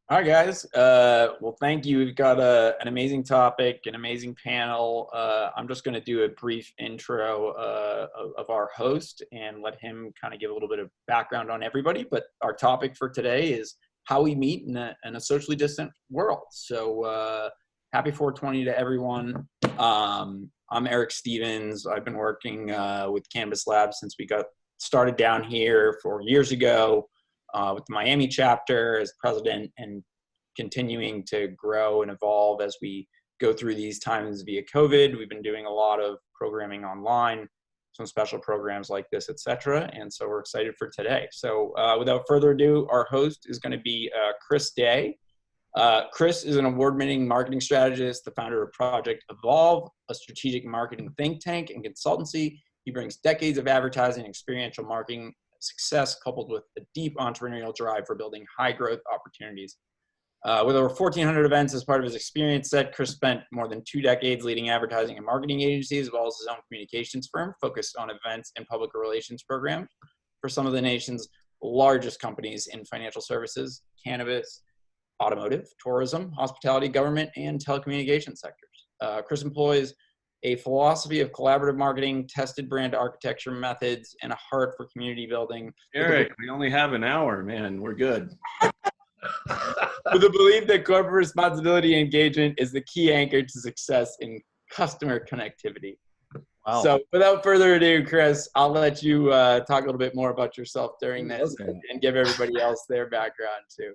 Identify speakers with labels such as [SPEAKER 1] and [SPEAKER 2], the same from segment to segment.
[SPEAKER 1] All right, guys. Well, thank you. We've got an amazing topic, an amazing panel. I'm just going to do a brief intro of our host and let him kind of give a little bit of background on everybody. But our topic for today is how we meet in a socially distant world. So happy 420 to everyone. I'm Eric Stevens. I've been working with Cannabis Labs since we got started down here 4 years ago. With the Miami chapter as president, and continuing to grow and evolve as we go through these times via COVID. We've been doing a lot of programming online, some special programs like this, etc. And so we're excited for today. So without further ado, our host is going to be Chris Day. Chris is an award-winning marketing strategist, the founder of Project Evolve, a strategic marketing think tank and consultancy. He brings decades of advertising and experiential marketing success coupled with a deep entrepreneurial drive for building high growth opportunities. With over 1,400 events as part of his experience set, Chris spent more than 2 decades leading advertising and marketing agencies, as well as his own communications firm focused on events and public relations programs for some of the nation's largest companies in financial services, cannabis, automotive, tourism, hospitality, government, and telecommunications sectors. Chris employs a philosophy of collaborative marketing, tested brand architecture methods, and a heart for community building.
[SPEAKER 2] Eric, we only have an hour, man. We're good.
[SPEAKER 1] With the belief that corporate responsibility and engagement is the key anchor to success in customer connectivity. Wow. So without further ado, Chris, I'll let you talk a little bit more about yourself during this and give everybody else their background too.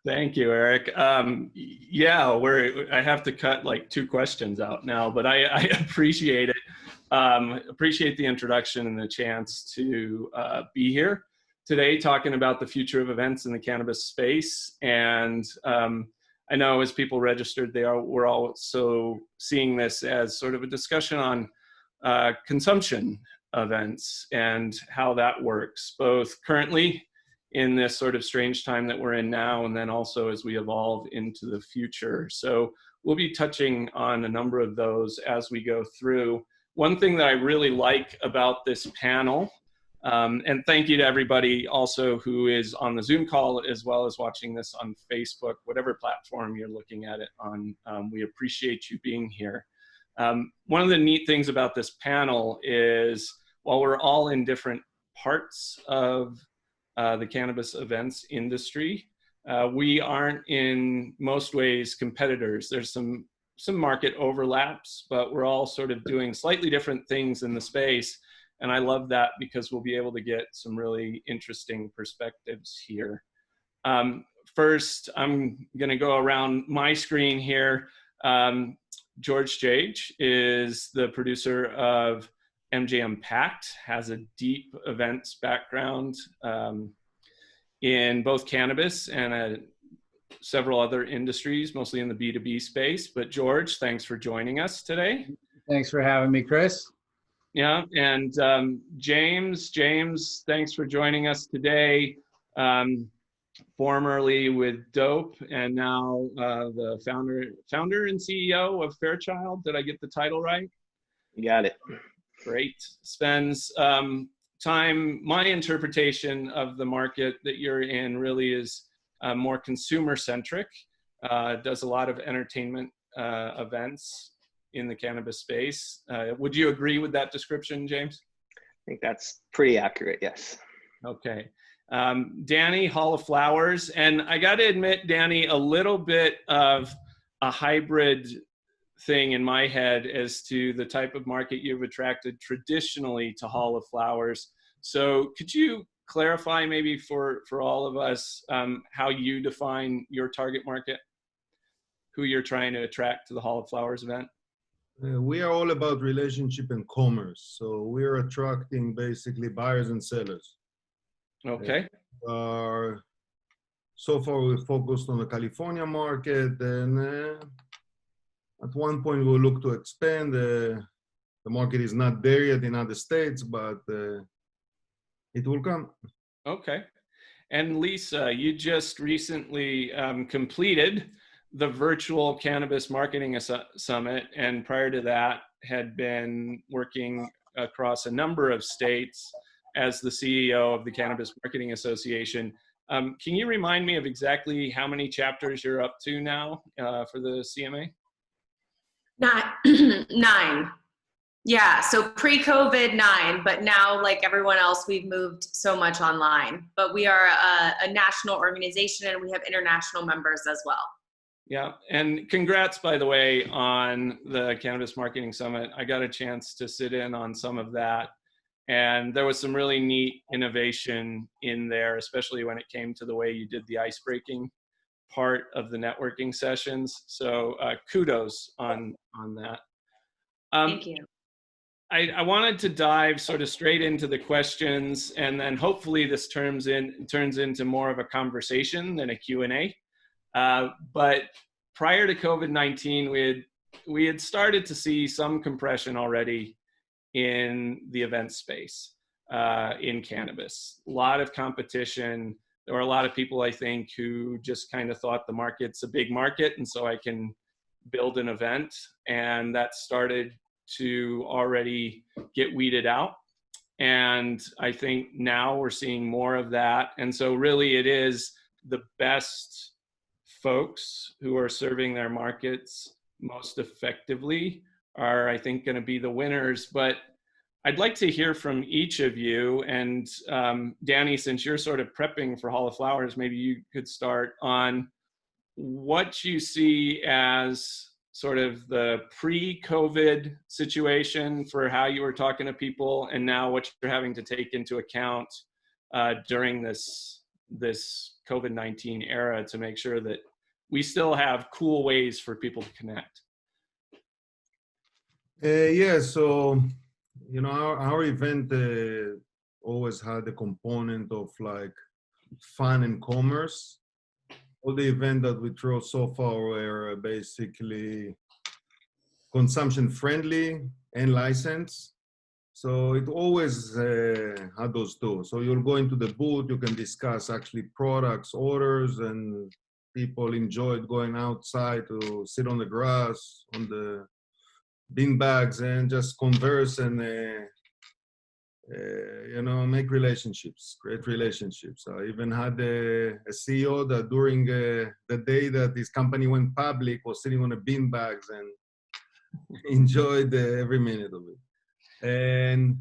[SPEAKER 2] Thank you, Eric. I have to cut like 2 questions out now, but I appreciate it. Appreciate the introduction and the chance to be here today talking about the future of events in the cannabis space. And I know as people registered, we're also seeing this as sort of a discussion on consumption events and how that works, both currently in this sort of strange time that we're in now, and then also as we evolve into the future. So we'll be touching on a number of those as we go through. One thing that I really like about this panel, and thank you to everybody also who is on the Zoom call, as well as watching this on Facebook, whatever platform you're looking at it on, we appreciate you being here. One of the neat things about this panel is while we're all in different parts of the cannabis events industry, we aren't in most ways competitors. There's some market overlaps, but we're all sort of doing slightly different things in the space. And I love that because we'll be able to get some really interesting perspectives here. First, I'm going to go around my screen here. Jage is the producer of Unpacked, has a deep events background in both cannabis and several other industries, mostly in the B2B space. But George, thanks for joining us today.
[SPEAKER 3] Thanks for having me, Chris.
[SPEAKER 2] Yeah, and James, thanks for joining us today. Formerly with Dope, and now the founder and CEO of Farechild. Did I get the title right?
[SPEAKER 4] You got it.
[SPEAKER 2] Great. Spends time, my interpretation of the market that you're in really is more consumer centric, does a lot of entertainment events in the cannabis space. Would you agree with that description, James?
[SPEAKER 4] I think that's pretty accurate, yes.
[SPEAKER 2] Okay. Dani, Hall of Flowers. And I got to admit, Dani, a little bit of a hybrid thing in my head as to the type of market you've attracted traditionally to Hall of Flowers. So could you clarify maybe for all of us how you define your target market, who you're trying to attract to the Hall of Flowers event?
[SPEAKER 5] We are all about relationship and commerce. So we're attracting basically buyers and sellers.
[SPEAKER 2] Okay.
[SPEAKER 5] So far we focused on the California market, and at one point we'll look to expand. The market is not there yet in other states, but it will come.
[SPEAKER 2] Okay. And Lisa, you just recently completed the virtual Cannabis Marketing Summit, and prior to that had been working across a number of states as the CEO of the Cannabis Marketing Association. Can you remind me of exactly how many chapters you're up to now for the CMA?
[SPEAKER 6] 9. Yeah, so pre-COVID 9, but now, like everyone else, we've moved so much online. But we are a national organization, and we have international members as well.
[SPEAKER 2] Yeah, and congrats, by the way, on the Cannabis Marketing Summit. I got a chance to sit in on some of that, and there was some really neat innovation in there, especially when it came to the way you did the ice-breaking part of the networking sessions. So kudos on that.
[SPEAKER 6] Thank you.
[SPEAKER 2] I wanted to dive sort of straight into the questions, and then hopefully this turns into more of a conversation than a Q&A. But prior to COVID-19, we had started to see some compression already in the event space in cannabis. A lot of competition. There were a lot of people, I think, who just kind of thought the market's a big market, and so I can build an event, and that started to already get weeded out. And I think now we're seeing more of that. And so really it is the best folks who are serving their markets most effectively are, I think, going to be the winners. But I'd like to hear from each of you. And Dani, since you're sort of prepping for Hall of Flowers, maybe you could start on what you see as sort of the pre-COVID situation for how you were talking to people, and now what you're having to take into account during this COVID-19 era to make sure that we still have cool ways for people to connect.
[SPEAKER 5] Yeah, so, you know, our event always had a component of like fun and commerce. All the events that we throw so far were basically consumption friendly and licensed. So it always had those two. So you'll go into the booth, you can discuss actually products, orders, and people enjoyed going outside to sit on the grass, on the bean bags, and just converse and you know, make relationships, create relationships. I even had a CEO that during the day that his company went public was sitting on the bean bags and enjoyed every minute of it. And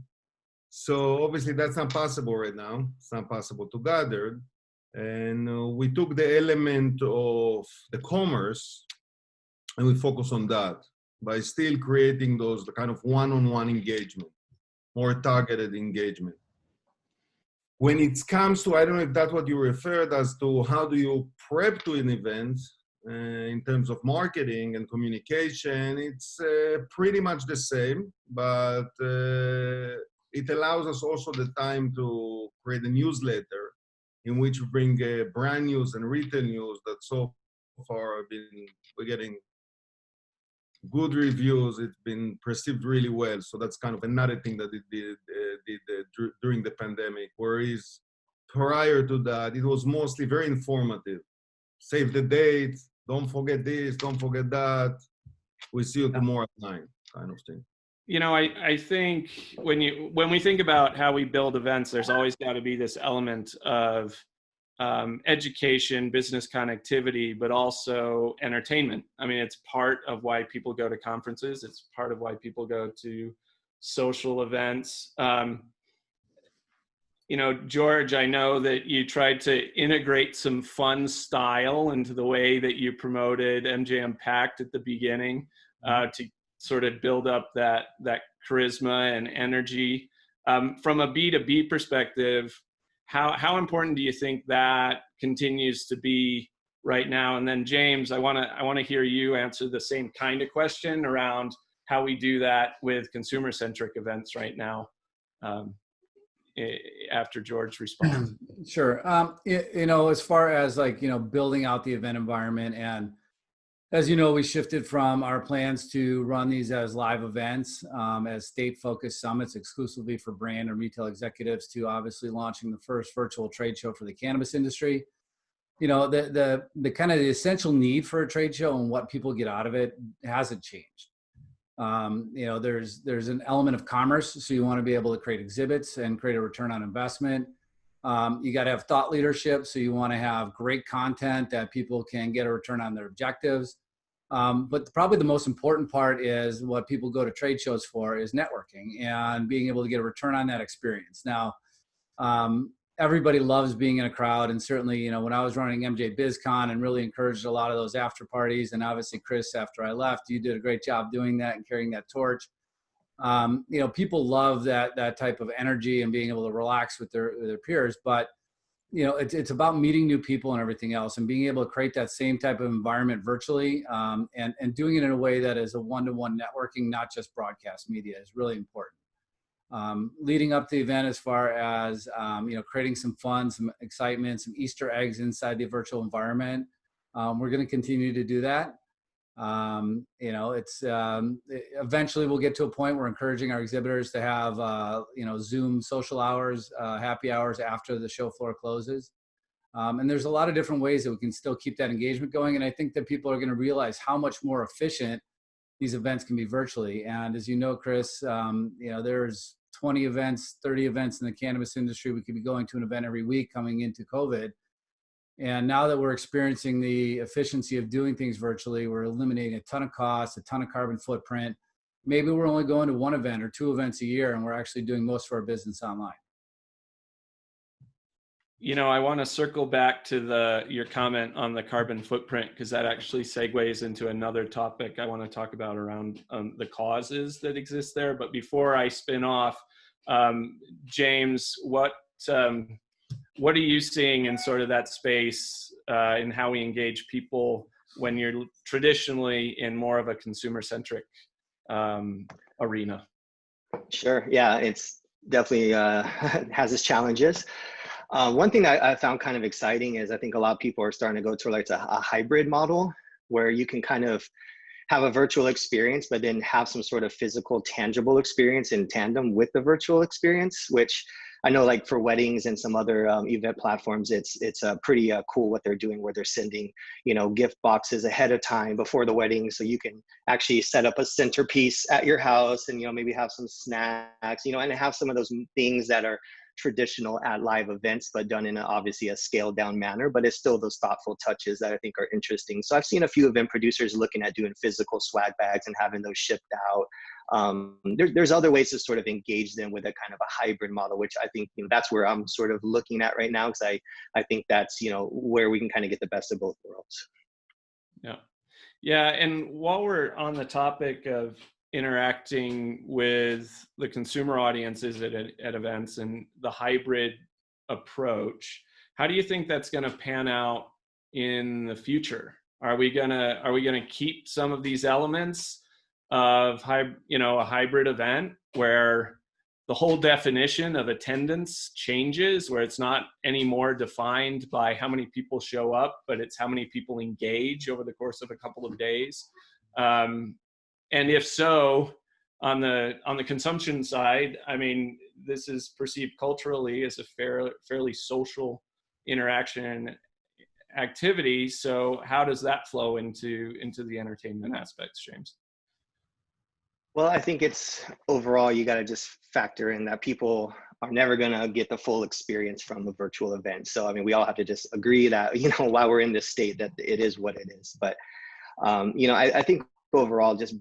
[SPEAKER 5] so obviously that's not possible right now. It's not possible to gather. And we took the element of the commerce and we focus on that by still creating those kind of one-on-one engagement, more targeted engagement. When it comes to, I don't know if that's what you referred as to, how do you prep to an event in terms of marketing and communication, it's pretty much the same, but it allows us also the time to create a newsletter in which we bring brand news and retail news that so far we're getting good reviews. It's been perceived really well. So that's kind of another thing that it did during the pandemic, whereas prior to that, it was mostly very informative. Save the date, don't forget this, don't forget that. We see you tomorrow at 9, kind of thing.
[SPEAKER 2] You know, I think when we think about how we build events, there's always got to be this element of education, business connectivity, but also entertainment. I mean, it's part of why people go to conferences. It's part of why people go to social events. You know, George, I know that you tried to integrate some fun style into the way that you promoted MJ Unpacked at the beginning to sort of build up that charisma and energy. From a B2B perspective, how important do you think that continues to be right now? And then James, I want to hear you answer the same kind of question around how we do that with consumer-centric events right now. After George responds.
[SPEAKER 3] Sure. You know, as far as like, you know, building out the event environment, and as you know, we shifted from our plans to run these as live events, as state-focused summits exclusively for brand and retail executives, to obviously launching the first virtual trade show for the cannabis industry. You know, the kind of the essential need for a trade show and what people get out of it hasn't changed. You know, there's an element of commerce, so you want to be able to create exhibits and create a return on investment. You got to have thought leadership. So you want to have great content that people can get a return on their objectives. But probably the most important part is what people go to trade shows for is networking and being able to get a return on that experience. Now, everybody loves being in a crowd. And certainly, you know, when I was running MJ BizCon and really encouraged a lot of those after parties, and obviously Chris, after I left, you did a great job doing that and carrying that torch. You know, people love that type of energy and being able to relax with their peers. But, you know, it's about meeting new people and everything else, and being able to create that same type of environment virtually, and doing it in a way that is a one-to-one networking, not just broadcast media, is really important. Leading up to the event, as far as, you know, creating some fun, some excitement, some Easter eggs inside the virtual environment. We're going to continue to do that. You know, it's, eventually we'll get to a point where encouraging our exhibitors to have, you know, Zoom social hours, happy hours after the show floor closes. And there's a lot of different ways that we can still keep that engagement going. And I think that people are going to realize how much more efficient these events can be virtually. And as you know, Chris, you know, there's 20 events, 30 events in the cannabis industry. We could be going to an event every week coming into COVID. And now that we're experiencing the efficiency of doing things virtually, we're eliminating a ton of costs, a ton of carbon footprint. Maybe we're only going to one event or two events a year, and we're actually doing most of our business online.
[SPEAKER 2] You know, I want to circle back to your comment on the carbon footprint, because that actually segues into another topic I want to talk about around the causes that exist there. But before I spin off, James, what are you seeing in sort of that space, in how we engage people when you're traditionally in more of a consumer-centric arena?
[SPEAKER 4] Sure. Yeah, it's definitely has its challenges. One thing that I found kind of exciting is I think a lot of people are starting to go to like a hybrid model where you can kind of have a virtual experience, but then have some sort of physical, tangible experience in tandem with the virtual experience, which I know like for weddings and some other event platforms, it's pretty cool what they're doing, where they're sending, you know, gift boxes ahead of time before the wedding. So you can actually set up a centerpiece at your house and, you know, maybe have some snacks, you know, and have some of those things that are traditional at live events, but done in obviously a scaled down manner, but it's still those thoughtful touches that I think are interesting. So I've seen a few event producers looking at doing physical swag bags and having those shipped out. There's other ways to sort of engage them with a kind of a hybrid model, which I think, you know, that's where I'm sort of looking at right now, because I think that's, you know, where we can kind of get the best of both worlds.
[SPEAKER 2] Yeah. Yeah. And while we're on the topic of interacting with the consumer audiences at events and the hybrid approach, how do you think that's going to pan out in the future? Are we gonna keep some of these elements of a hybrid event where the whole definition of attendance changes, where it's not anymore defined by how many people show up, but it's how many people engage over the course of a couple of days? And if so, on the consumption side, I mean, this is perceived culturally as a fairly social interaction activity. So how does that flow into the entertainment aspects, James?
[SPEAKER 4] Well, I think it's overall, you got to just factor in that people are never going to get the full experience from a virtual event. So, I mean, we all have to just agree that, you know, while we're in this state, that it is what it is. But, you know, I think overall, just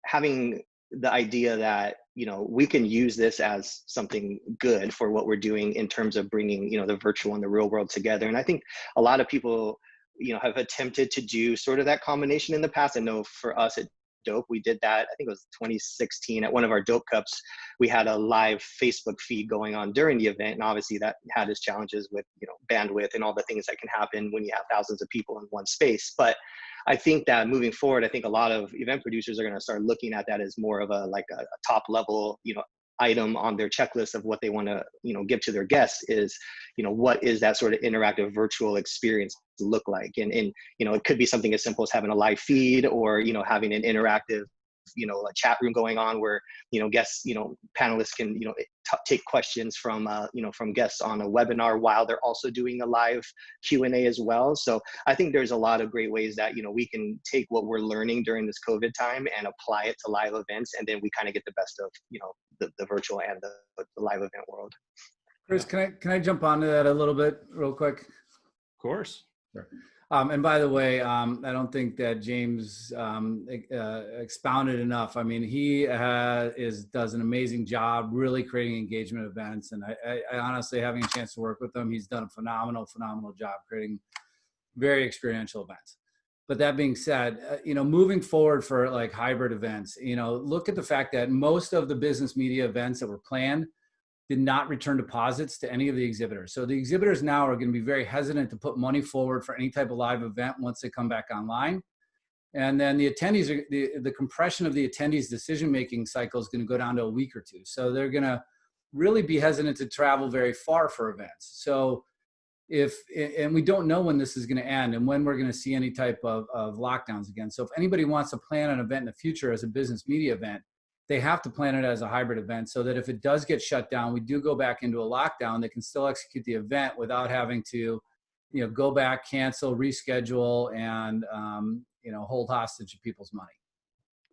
[SPEAKER 4] having the idea that, you know, we can use this as something good for what we're doing in terms of bringing, you know, the virtual and the real world together. And I think a lot of people, you know, have attempted to do sort of that combination in the past. I know for us at Dope, we did that. I think it was 2016 at one of our Dope Cups. We had a live Facebook feed going on during the event, and obviously that had its challenges with, you know, bandwidth and all the things that can happen when you have thousands of people in one space. But I think that moving forward, I think a lot of event producers are going to start looking at that as more of a top level, you know, item on their checklist of what they want to, you know, give to their guests is, you know, what is that sort of interactive virtual experience look like? And you know, it could be something as simple as having a live feed, or, you know, having an interactive, you know, a chat room going on where, you know, guests, you know, panelists can, you know, take questions from, you know, from guests on a webinar while they're also doing a live Q&A as well. So I think there's a lot of great ways that, you know, we can take what we're learning during this COVID time and apply it to live events. And then we kind of get the best of, you know, the virtual and the live event world.
[SPEAKER 3] Chris, can I jump onto that a little bit real quick?
[SPEAKER 2] Of course.
[SPEAKER 3] Sure. And by the way, I don't think that James expounded enough. I mean, he does an amazing job really creating engagement events. And I honestly, having a chance to work with him, he's done a phenomenal job creating very experiential events. But that being said, moving forward for like hybrid events, look at the fact that most of the business media events that were planned did not return deposits to any of the exhibitors. So the exhibitors now are going to be very hesitant to put money forward for any type of live event once they come back online. And then the attendees, the compression of the attendees' decision-making cycle is going to go down to a week or two. So they're going to really be hesitant to travel very far for events. So and we don't know when this is going to end and when we're going to see any type of lockdowns again. So if anybody wants to plan an event in the future as a business media event, they have to plan it as a hybrid event so that if it does get shut down, we do go back into a lockdown, they can still execute the event without having to, go back, cancel, reschedule, and, hold hostage to people's money.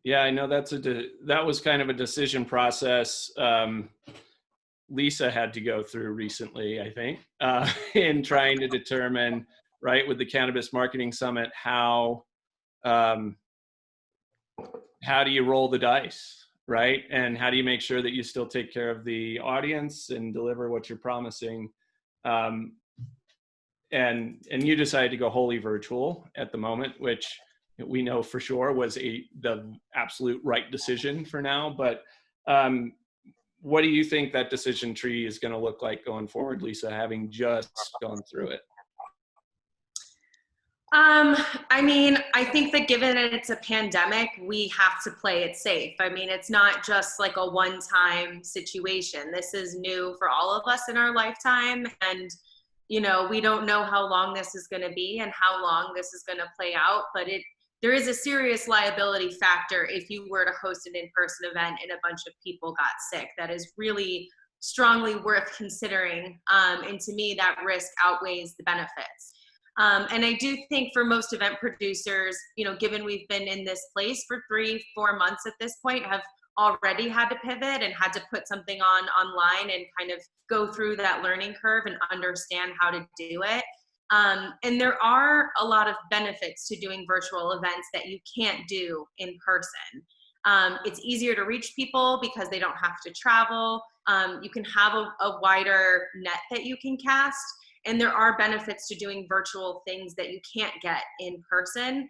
[SPEAKER 2] Yeah, I know that was kind of a decision process Lisa had to go through recently, I think, in trying to determine, right, with the Cannabis Marketing Summit, how do you roll the dice? Right? And how do you make sure that you still take care of the audience and deliver what you're promising? And you decided to go wholly virtual at the moment, which we know for sure was the absolute right decision for now. But what do you think that decision tree is going to look like going forward, Lisa, having just gone through it?
[SPEAKER 6] I mean, I think that given that it's a pandemic, we have to play it safe. I mean, it's not just like a one-time situation. This is new for all of us in our lifetime. And, we don't know how long this is going to be and how long this is going to play out, but there is a serious liability factor if you were to host an in-person event and a bunch of people got sick. That is really strongly worth considering. And to me, that risk outweighs the benefits. And I do think for most event producers, given we've been in this place for 3-4 months at this point, have already had to pivot and had to put something online and kind of go through that learning curve and understand how to do it. And there are a lot of benefits to doing virtual events that you can't do in person. It's easier to reach people because they don't have to travel. You can have a wider net that you can cast. And there are benefits to doing virtual things that you can't get in person.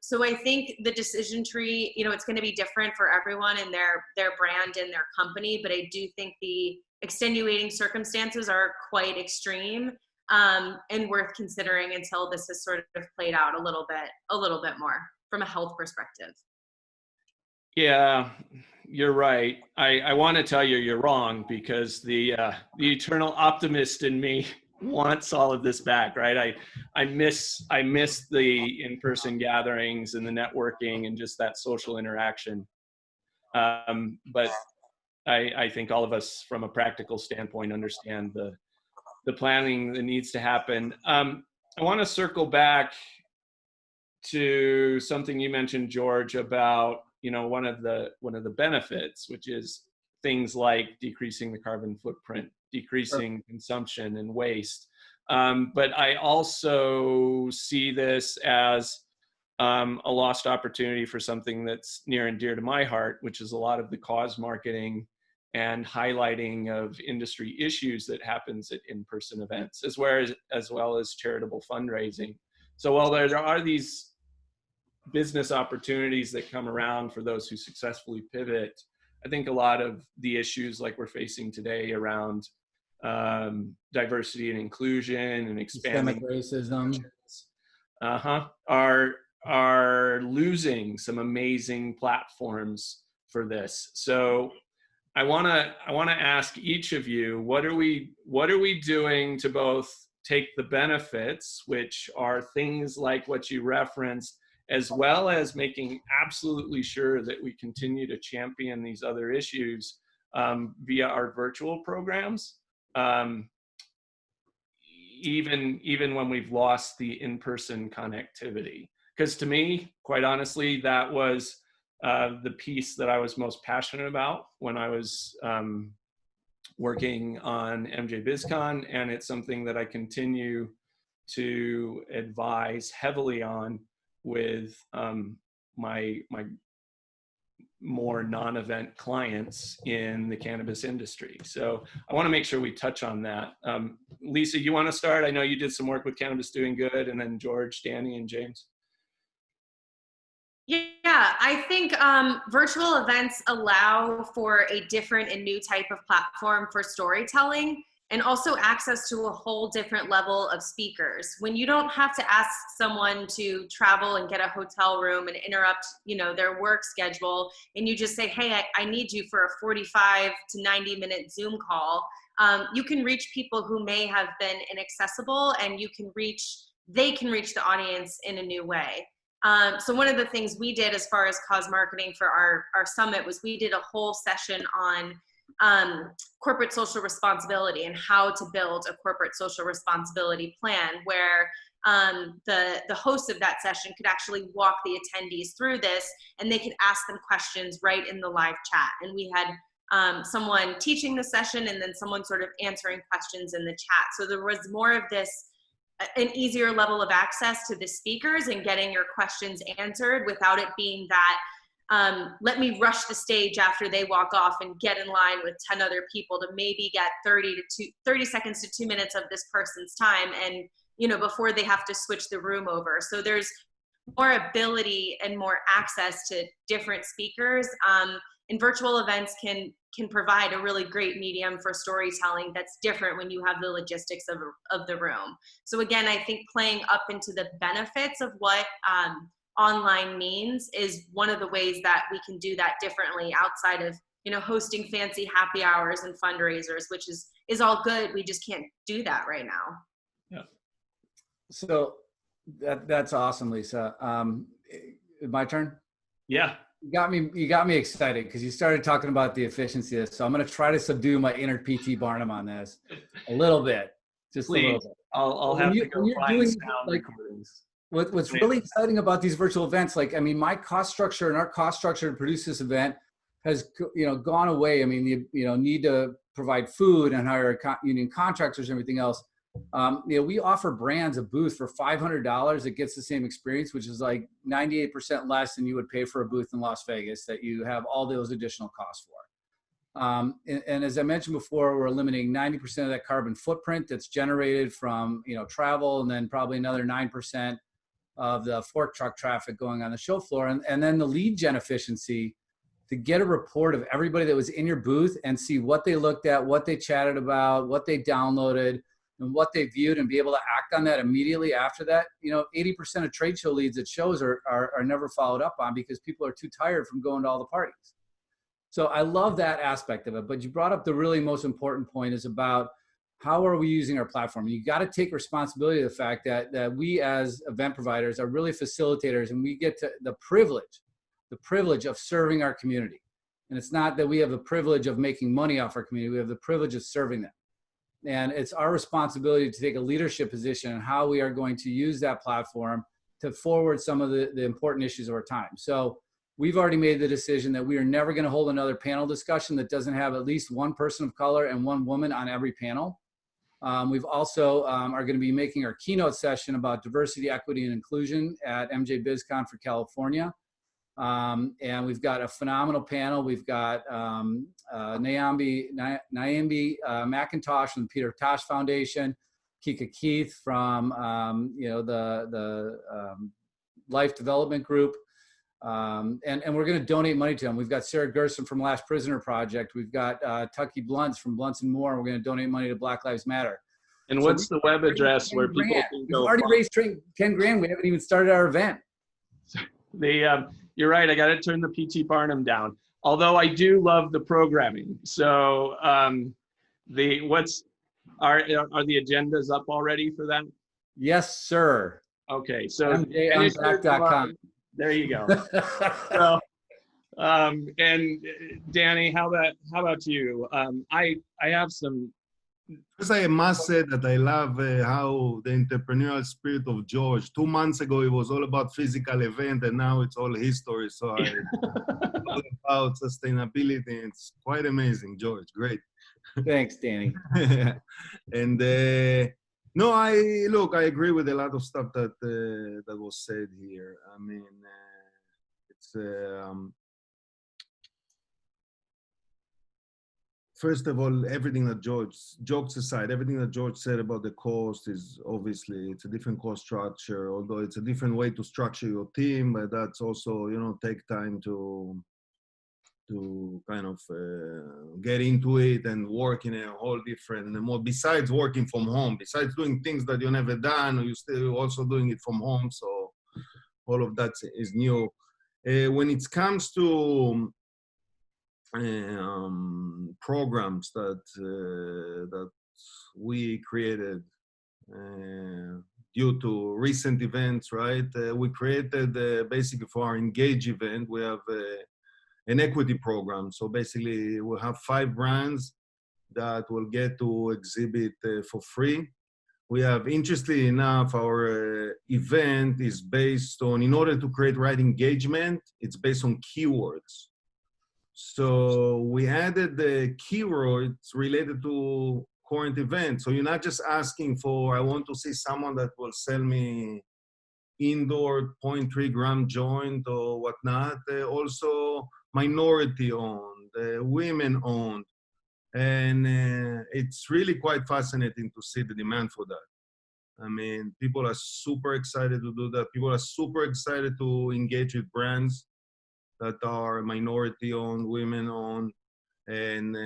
[SPEAKER 6] So I think the decision tree, it's going to be different for everyone and their brand and their company. But I do think the extenuating circumstances are quite extreme and worth considering until this has sort of played out a little bit more from a health perspective.
[SPEAKER 2] Yeah, you're right. I want to tell you you're wrong because the eternal optimist in me wants all of this back, right? I miss the in-person gatherings and the networking and just that social interaction. But I think all of us from a practical standpoint understand the planning that needs to happen. I want to circle back to something you mentioned, George, about one of the benefits, which is things like decreasing the carbon footprint, decreasing consumption and waste. But I also see this as a lost opportunity for something that's near and dear to my heart, which is a lot of the cause marketing and highlighting of industry issues that happens at in-person events, as well as charitable fundraising. So while there are these business opportunities that come around for those who successfully pivot, I think a lot of the issues like we're facing today around diversity and inclusion and expanding
[SPEAKER 3] systemic racism
[SPEAKER 2] are losing some amazing platforms for this. So I want to ask each of you, what are we doing to both take the benefits, which are things like what you referenced, as well as making absolutely sure that we continue to champion these other issues via our virtual programs, even when we've lost the in-person connectivity. Because to me, quite honestly, that was the piece that I was most passionate about when I was working on MJ BizCon, and it's something that I continue to advise heavily on with my more non-event clients in the cannabis industry. So I want to make sure we touch on that. Lisa, you want to start? I know you did some work with Cannabis Doing Good, and then George, Dani, and James.
[SPEAKER 6] Yeah, I think virtual events allow for a different and new type of platform for storytelling, and also access to a whole different level of speakers. When you don't have to ask someone to travel and get a hotel room and interrupt, their work schedule, and you just say, hey, I need you for a 45 to 90 minute Zoom call, you can reach people who may have been inaccessible, and they can reach the audience in a new way. So one of the things we did as far as cause marketing for our summit was we did a whole session on corporate social responsibility and how to build a corporate social responsibility plan, where the host of that session could actually walk the attendees through this, and they could ask them questions right in the live chat. And we had someone teaching the session and then someone sort of answering questions in the chat. So there was more of this, an easier level of access to the speakers and getting your questions answered without it being that let me rush the stage after they walk off and get in line with 10 other people to maybe get 30 seconds to 2 minutes of this person's time, and before they have to switch the room over. So there's more ability and more access to different speakers, and virtual events can provide a really great medium for storytelling that's different when you have the logistics of the room. So again, I think playing up into the benefits of what online means is one of the ways that we can do that differently outside of hosting fancy happy hours and fundraisers, which is all good. We just can't do that right now.
[SPEAKER 2] Yeah.
[SPEAKER 3] So that's awesome, Lisa. My turn?
[SPEAKER 2] Yeah.
[SPEAKER 3] You got me excited because you started talking about the efficiency of this. So I'm going to try to subdue my inner PT Barnum on this a little bit, just
[SPEAKER 2] Please.
[SPEAKER 3] a little bit.
[SPEAKER 2] I'll have to go find sound recordings.
[SPEAKER 3] What's really exciting about these virtual events, my cost structure and our cost structure to produce this event has, gone away. I mean, need to provide food and hire union contractors and everything else. We offer brands a booth for $500 that gets the same experience, which is like 98% less than you would pay for a booth in Las Vegas that you have all those additional costs for. And as I mentioned before, we're eliminating 90% of that carbon footprint that's generated from, travel, and then probably another 9% of the fork truck traffic going on the show floor. And then the lead gen efficiency to get a report of everybody that was in your booth and see what they looked at, what they chatted about, what they downloaded, and what they viewed, and be able to act on that immediately after that. 80% of trade show leads at shows are never followed up on because people are too tired from going to all the parties. So I love that aspect of it. But you brought up the really most important point is about how are we using our platform? You got to take responsibility of the fact that we as event providers are really facilitators, and we get to the privilege of serving our community. And it's not that we have the privilege of making money off our community. We have the privilege of serving them. And it's our responsibility to take a leadership position on how we are going to use that platform to forward some of the important issues of our time. So we've already made the decision that we are never going to hold another panel discussion that doesn't have at least one person of color and one woman on every panel. We've also are going to be making our keynote session about diversity, equity, and inclusion at MJ BizCon for California. And we've got a phenomenal panel. We've got Nyambi McIntosh from the Peter Tosh Foundation, Kika Keith from the Life Development Group, and we're going to donate money to them. We've got Sarah Gerson from Last Prisoner Project. We've got Tucky Blunts from Blunts and More. And we're going to donate money to Black Lives Matter.
[SPEAKER 2] And what's the web address where people can go?
[SPEAKER 3] We've already raised 10 grand. We haven't even started our event.
[SPEAKER 2] You're right. I got to turn the PT Barnum down. Although I do love the programming. So are the agendas up already for that?
[SPEAKER 3] Yes, sir.
[SPEAKER 2] Okay. So
[SPEAKER 3] Unpacked.com.
[SPEAKER 2] There you go. So, and Dani, how about you? I have some.
[SPEAKER 5] First, I must say that I love how the entrepreneurial spirit of George. 2 months ago, it was all about physical event, and now it's all history. So it's all about sustainability. It's quite amazing, George. Great.
[SPEAKER 3] Thanks, Dani.
[SPEAKER 5] And no, I agree with a lot of stuff that that was said here. I mean, it's first of all, everything that jokes aside, everything that George said about the cost is obviously it's a different cost structure, although it's a different way to structure your team, but that's also, you know, take time to kind of get into it and work in a whole different mode, besides working from home, besides doing things that you never done, or you still also doing it from home. So all of that is new. When it comes to programs that we created due to recent events, right? We created basically for our Engage event, we have an equity program. So basically we'll have 5 brands that will get to exhibit for free. We have, interestingly enough, our event is based on, in order to create right engagement, it's based on keywords. So we added the keywords related to current events. So you're not just asking for, I want to see someone that will sell me indoor 0.3 gram joint or whatnot. Also minority owned, women owned. And it's really quite fascinating to see the demand for that. I mean, people are super excited to do that. People are super excited to engage with brands that are minority owned, women owned. And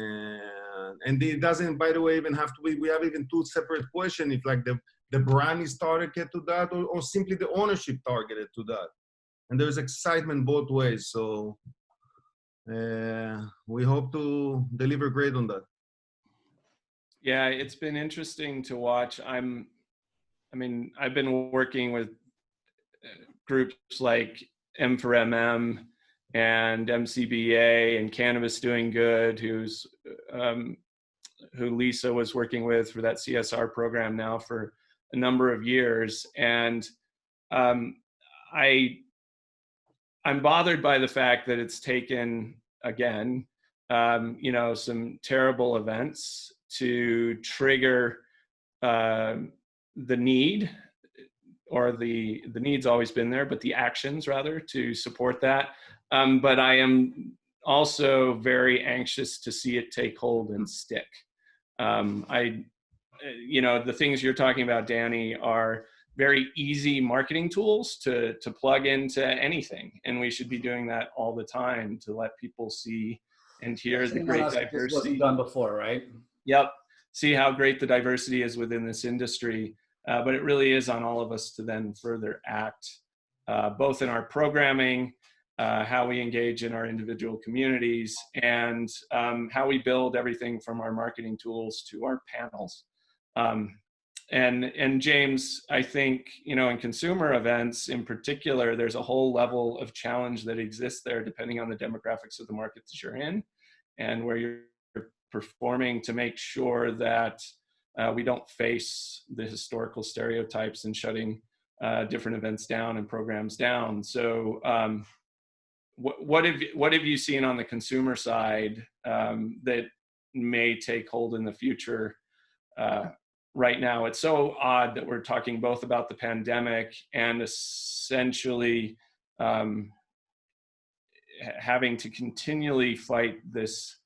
[SPEAKER 5] it doesn't, by the way, even have to be, we have even 2 separate questions, if like the brand is targeted to that or simply the ownership targeted to that. And there's excitement both ways. So we hope to deliver great on that.
[SPEAKER 2] Yeah, it's been interesting to watch. I've been working with groups like M4MM and MCBA and Cannabis Doing Good, who Lisa was working with for that CSR program now for a number of years. And I'm bothered by the fact that it's taken, again, some terrible events to trigger the need, or the need's always been there, but the actions rather to support that. But I am also very anxious to see it take hold and stick. The things you're talking about, Dani, are very easy marketing tools to plug into anything. And we should be doing that all the time to let people see and hear the great diversity.
[SPEAKER 3] This wasn't done before, right?
[SPEAKER 2] Yep. See how great the diversity is within this industry. But it really is on all of us to then further act, both in our programming, how we engage in our individual communities, and how we build everything from our marketing tools to our panels. And James, I think, in consumer events in particular, there's a whole level of challenge that exists there depending on the demographics of the markets that you're in and where you're performing, to make sure that we don't face the historical stereotypes and shutting different events down and programs down. So what have you seen on the consumer side that may take hold in the future? Right now, it's so odd that we're talking both about the pandemic and essentially having to continually fight this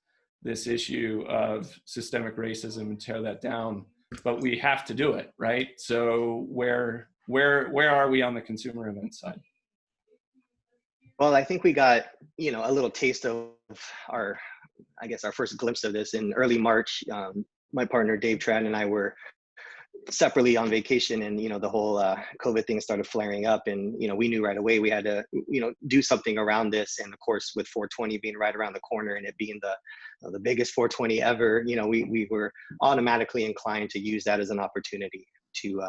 [SPEAKER 2] issue of systemic racism and tear that down. But we have to do it, right? So where are we on the consumer event side?
[SPEAKER 4] Well, I think we got, a little taste of our first glimpse of this in early March. My partner, Dave Tran, and I were separately on vacation, and the whole COVID thing started flaring up, and we knew right away we had to do something around this. And of course, with 420 being right around the corner and it being the biggest 420 ever, we were automatically inclined to use that as an opportunity to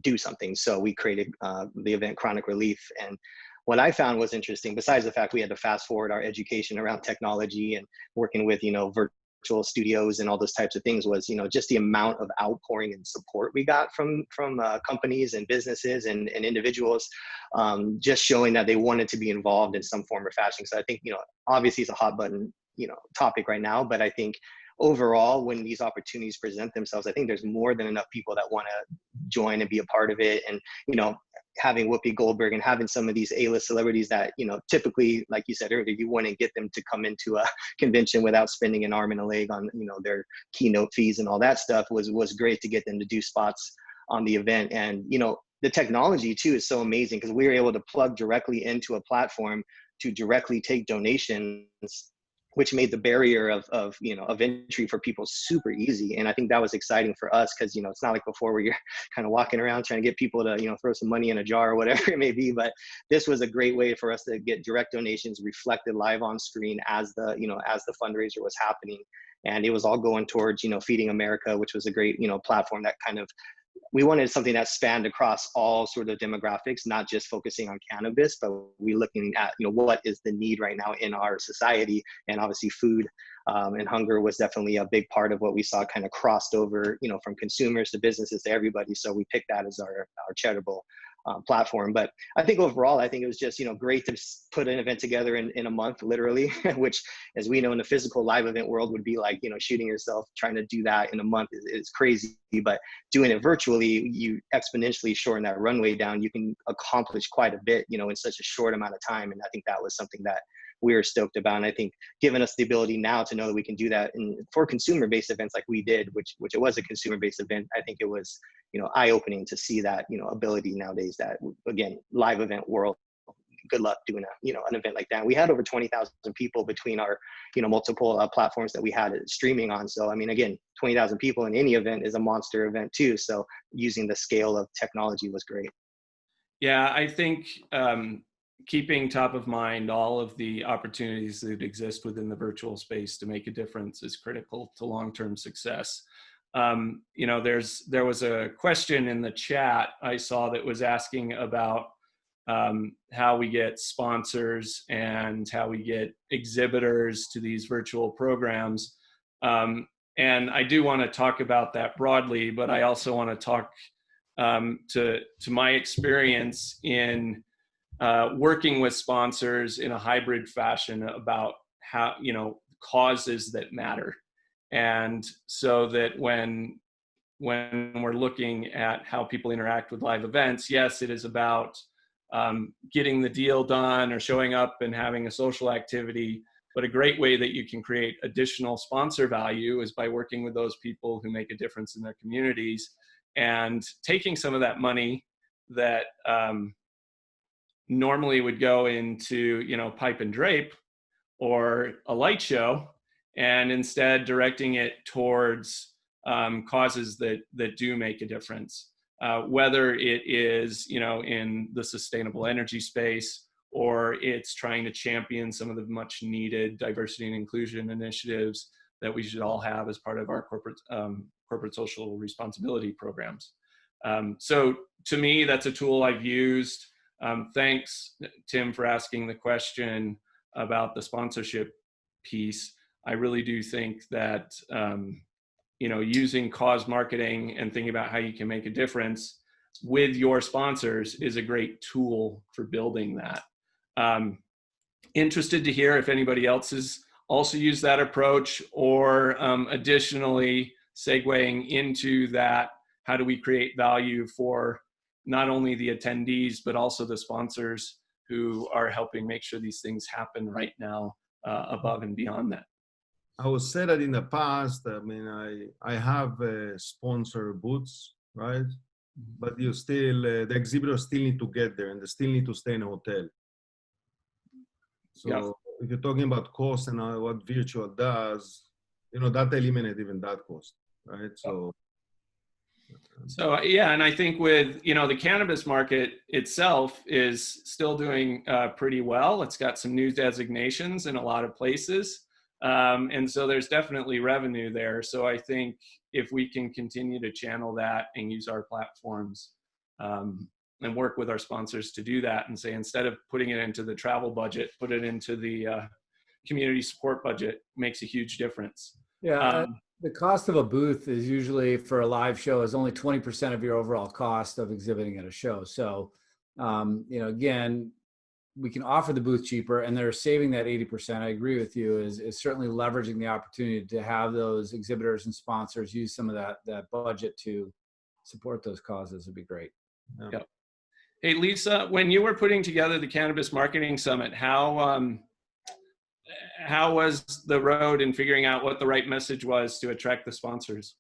[SPEAKER 4] do something. So we created the event Chronic Relief. And what I found was interesting, besides the fact we had to fast forward our education around technology and working with virtual studios and all those types of things, was just the amount of outpouring and support we got from companies and businesses and individuals, just showing that they wanted to be involved in some form or fashion. So I think obviously it's a hot button topic right now, but I think overall, when these opportunities present themselves, I think there's more than enough people that want to join and be a part of it. And, you know, having Whoopi Goldberg and having some of these A-list celebrities that, you know, typically, like you said earlier, you wouldn't get them to come into a convention without spending an arm and a leg on, you know, their keynote fees and all that stuff, was great to get them to do spots on the event. And, you know, the technology too is so amazing because we were able to plug directly into a platform to directly take donations, which made the barrier of you know, of entry for people super easy. And I think that was exciting for us because, you know, it's not like before where you're kind of walking around trying to get people to, you know, throw some money in a jar or whatever it may be. But this was a great way for us to get direct donations reflected live on screen as the, you know, as the fundraiser was happening. And it was all going towards, you know, Feeding America, which was a great, you know, platform that kind of, we wanted something that spanned across all sort of demographics, not just focusing on cannabis, but we looking at, you know, what is the need right now in our society. And obviously food and hunger was definitely a big part of what we saw kind of crossed over, you know, from consumers to businesses to everybody. So we picked that as our charitable platform. But I think overall, I think it was just, you know, great to put an event together in a month, literally, which, as we know, in the physical live event world would be like, you know, shooting yourself. Trying to do that in a month is crazy. But doing it virtually, you exponentially shorten that runway down. You can accomplish quite a bit, you know, in such a short amount of time. And I think that was something that we were stoked about. And I think giving us the ability now to know that we can do that for consumer-based events like we did, which it was a consumer-based event, I think it was, you know, eye-opening to see that, you know, ability nowadays that, again, live event world, good luck doing you know, an event like that. We had over 20,000 people between our, you know, multiple platforms that we had streaming on. So, I mean, again, 20,000 people in any event is a monster event too. So using the scale of technology was great.
[SPEAKER 2] Yeah, I think keeping top of mind all of the opportunities that exist within the virtual space to make a difference is critical to long-term success. You know, there was a question in the chat I saw that was asking about how we get sponsors and how we get exhibitors to these virtual programs. And I do want to talk about that broadly, but I also want to talk to my experience in working with sponsors in a hybrid fashion about how, you know, causes that matter. And so that when we're looking at how people interact with live events, yes, it is about getting the deal done or showing up and having a social activity. But a great way that you can create additional sponsor value is by working with those people who make a difference in their communities and taking some of that money that normally would go into, you know, pipe and drape or a light show, and instead directing it towards causes that do make a difference. Whether it is, you know, in the sustainable energy space, or it's trying to champion some of the much needed diversity and inclusion initiatives that we should all have as part of our corporate social responsibility programs. So to me, that's a tool I've used. Thanks, Tim, for asking the question about the sponsorship piece. I really do think that you know, using cause marketing and thinking about how you can make a difference with your sponsors is a great tool for building that. Interested to hear if anybody else has also used that approach, or additionally segueing into that, how do we create value for not only the attendees, but also the sponsors who are helping make sure these things happen right now above and beyond that.
[SPEAKER 5] I would say that in the past, I mean, I have sponsor booths, right? But you still, the exhibitors still need to get there and they still need to stay in a hotel. So
[SPEAKER 2] Yep.
[SPEAKER 5] If you're talking about cost and what virtual does, you know, that eliminates even that cost, right?
[SPEAKER 2] So yeah, and I think with, you know, the cannabis market itself is still doing pretty well. It's got some new designations in a lot of places. And so there's definitely revenue there. So I think if we can continue to channel that and use our platforms and work with our sponsors to do that, and say, instead of putting it into the travel budget, put it into the community support budget, makes a huge difference.
[SPEAKER 3] Yeah. The cost of a booth is usually, for a live show, is only 20% of your overall cost of exhibiting at a show. So, you know, again, we can offer the booth cheaper and they're saving that 80%, I agree with you, is certainly leveraging the opportunity to have those exhibitors and sponsors use some of that budget to support those causes would be great.
[SPEAKER 2] Yep. Hey, Lisa, when you were putting together the Cannabis Marketing Summit, how was the road in figuring out what the right message was to attract the sponsors?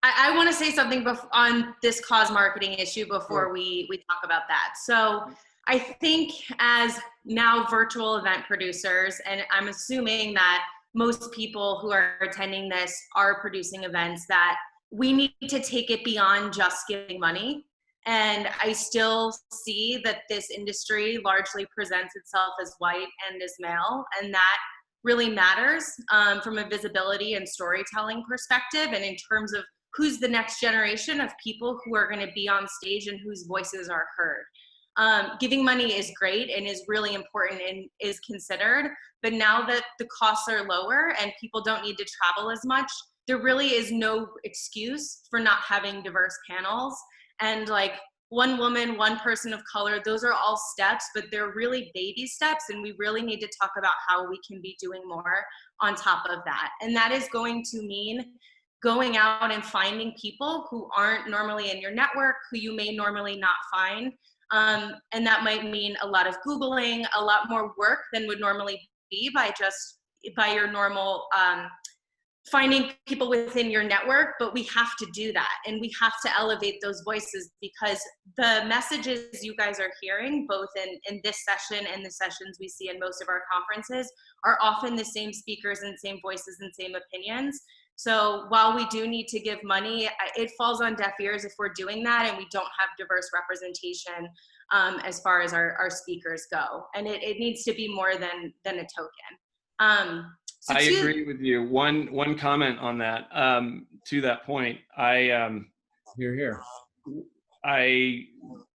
[SPEAKER 6] I want to say something on this cause marketing issue before we talk about that. So I think as now virtual event producers, and I'm assuming that most people who are attending this are producing events, that we need to take it beyond just giving money. And I still see that this industry largely presents itself as white and as male, and that really matters from a visibility and storytelling perspective, and in terms of who's the next generation of people who are going to be on stage and whose voices are heard. Giving money is great and is really important and is considered, but now that the costs are lower and people don't need to travel as much, there really is no excuse for not having diverse panels. And like one woman, one person of color, those are all steps, but they're really baby steps, and we really need to talk about how we can be doing more on top of that. And that is going to mean going out and finding people who aren't normally in your network, who you may normally not find. And that might mean a lot of Googling, a lot more work than would normally be by your normal finding people within your network, but we have to do that. And we have to elevate those voices, because the messages you guys are hearing, both in this session and the sessions we see in most of our conferences, are often the same speakers and same voices and same opinions. So while we do need to give money, it falls on deaf ears if we're doing that and we don't have diverse representation as far as our speakers go. And it needs to be more than a token.
[SPEAKER 2] I agree with you. One comment on that. To that point,
[SPEAKER 3] Here.
[SPEAKER 2] I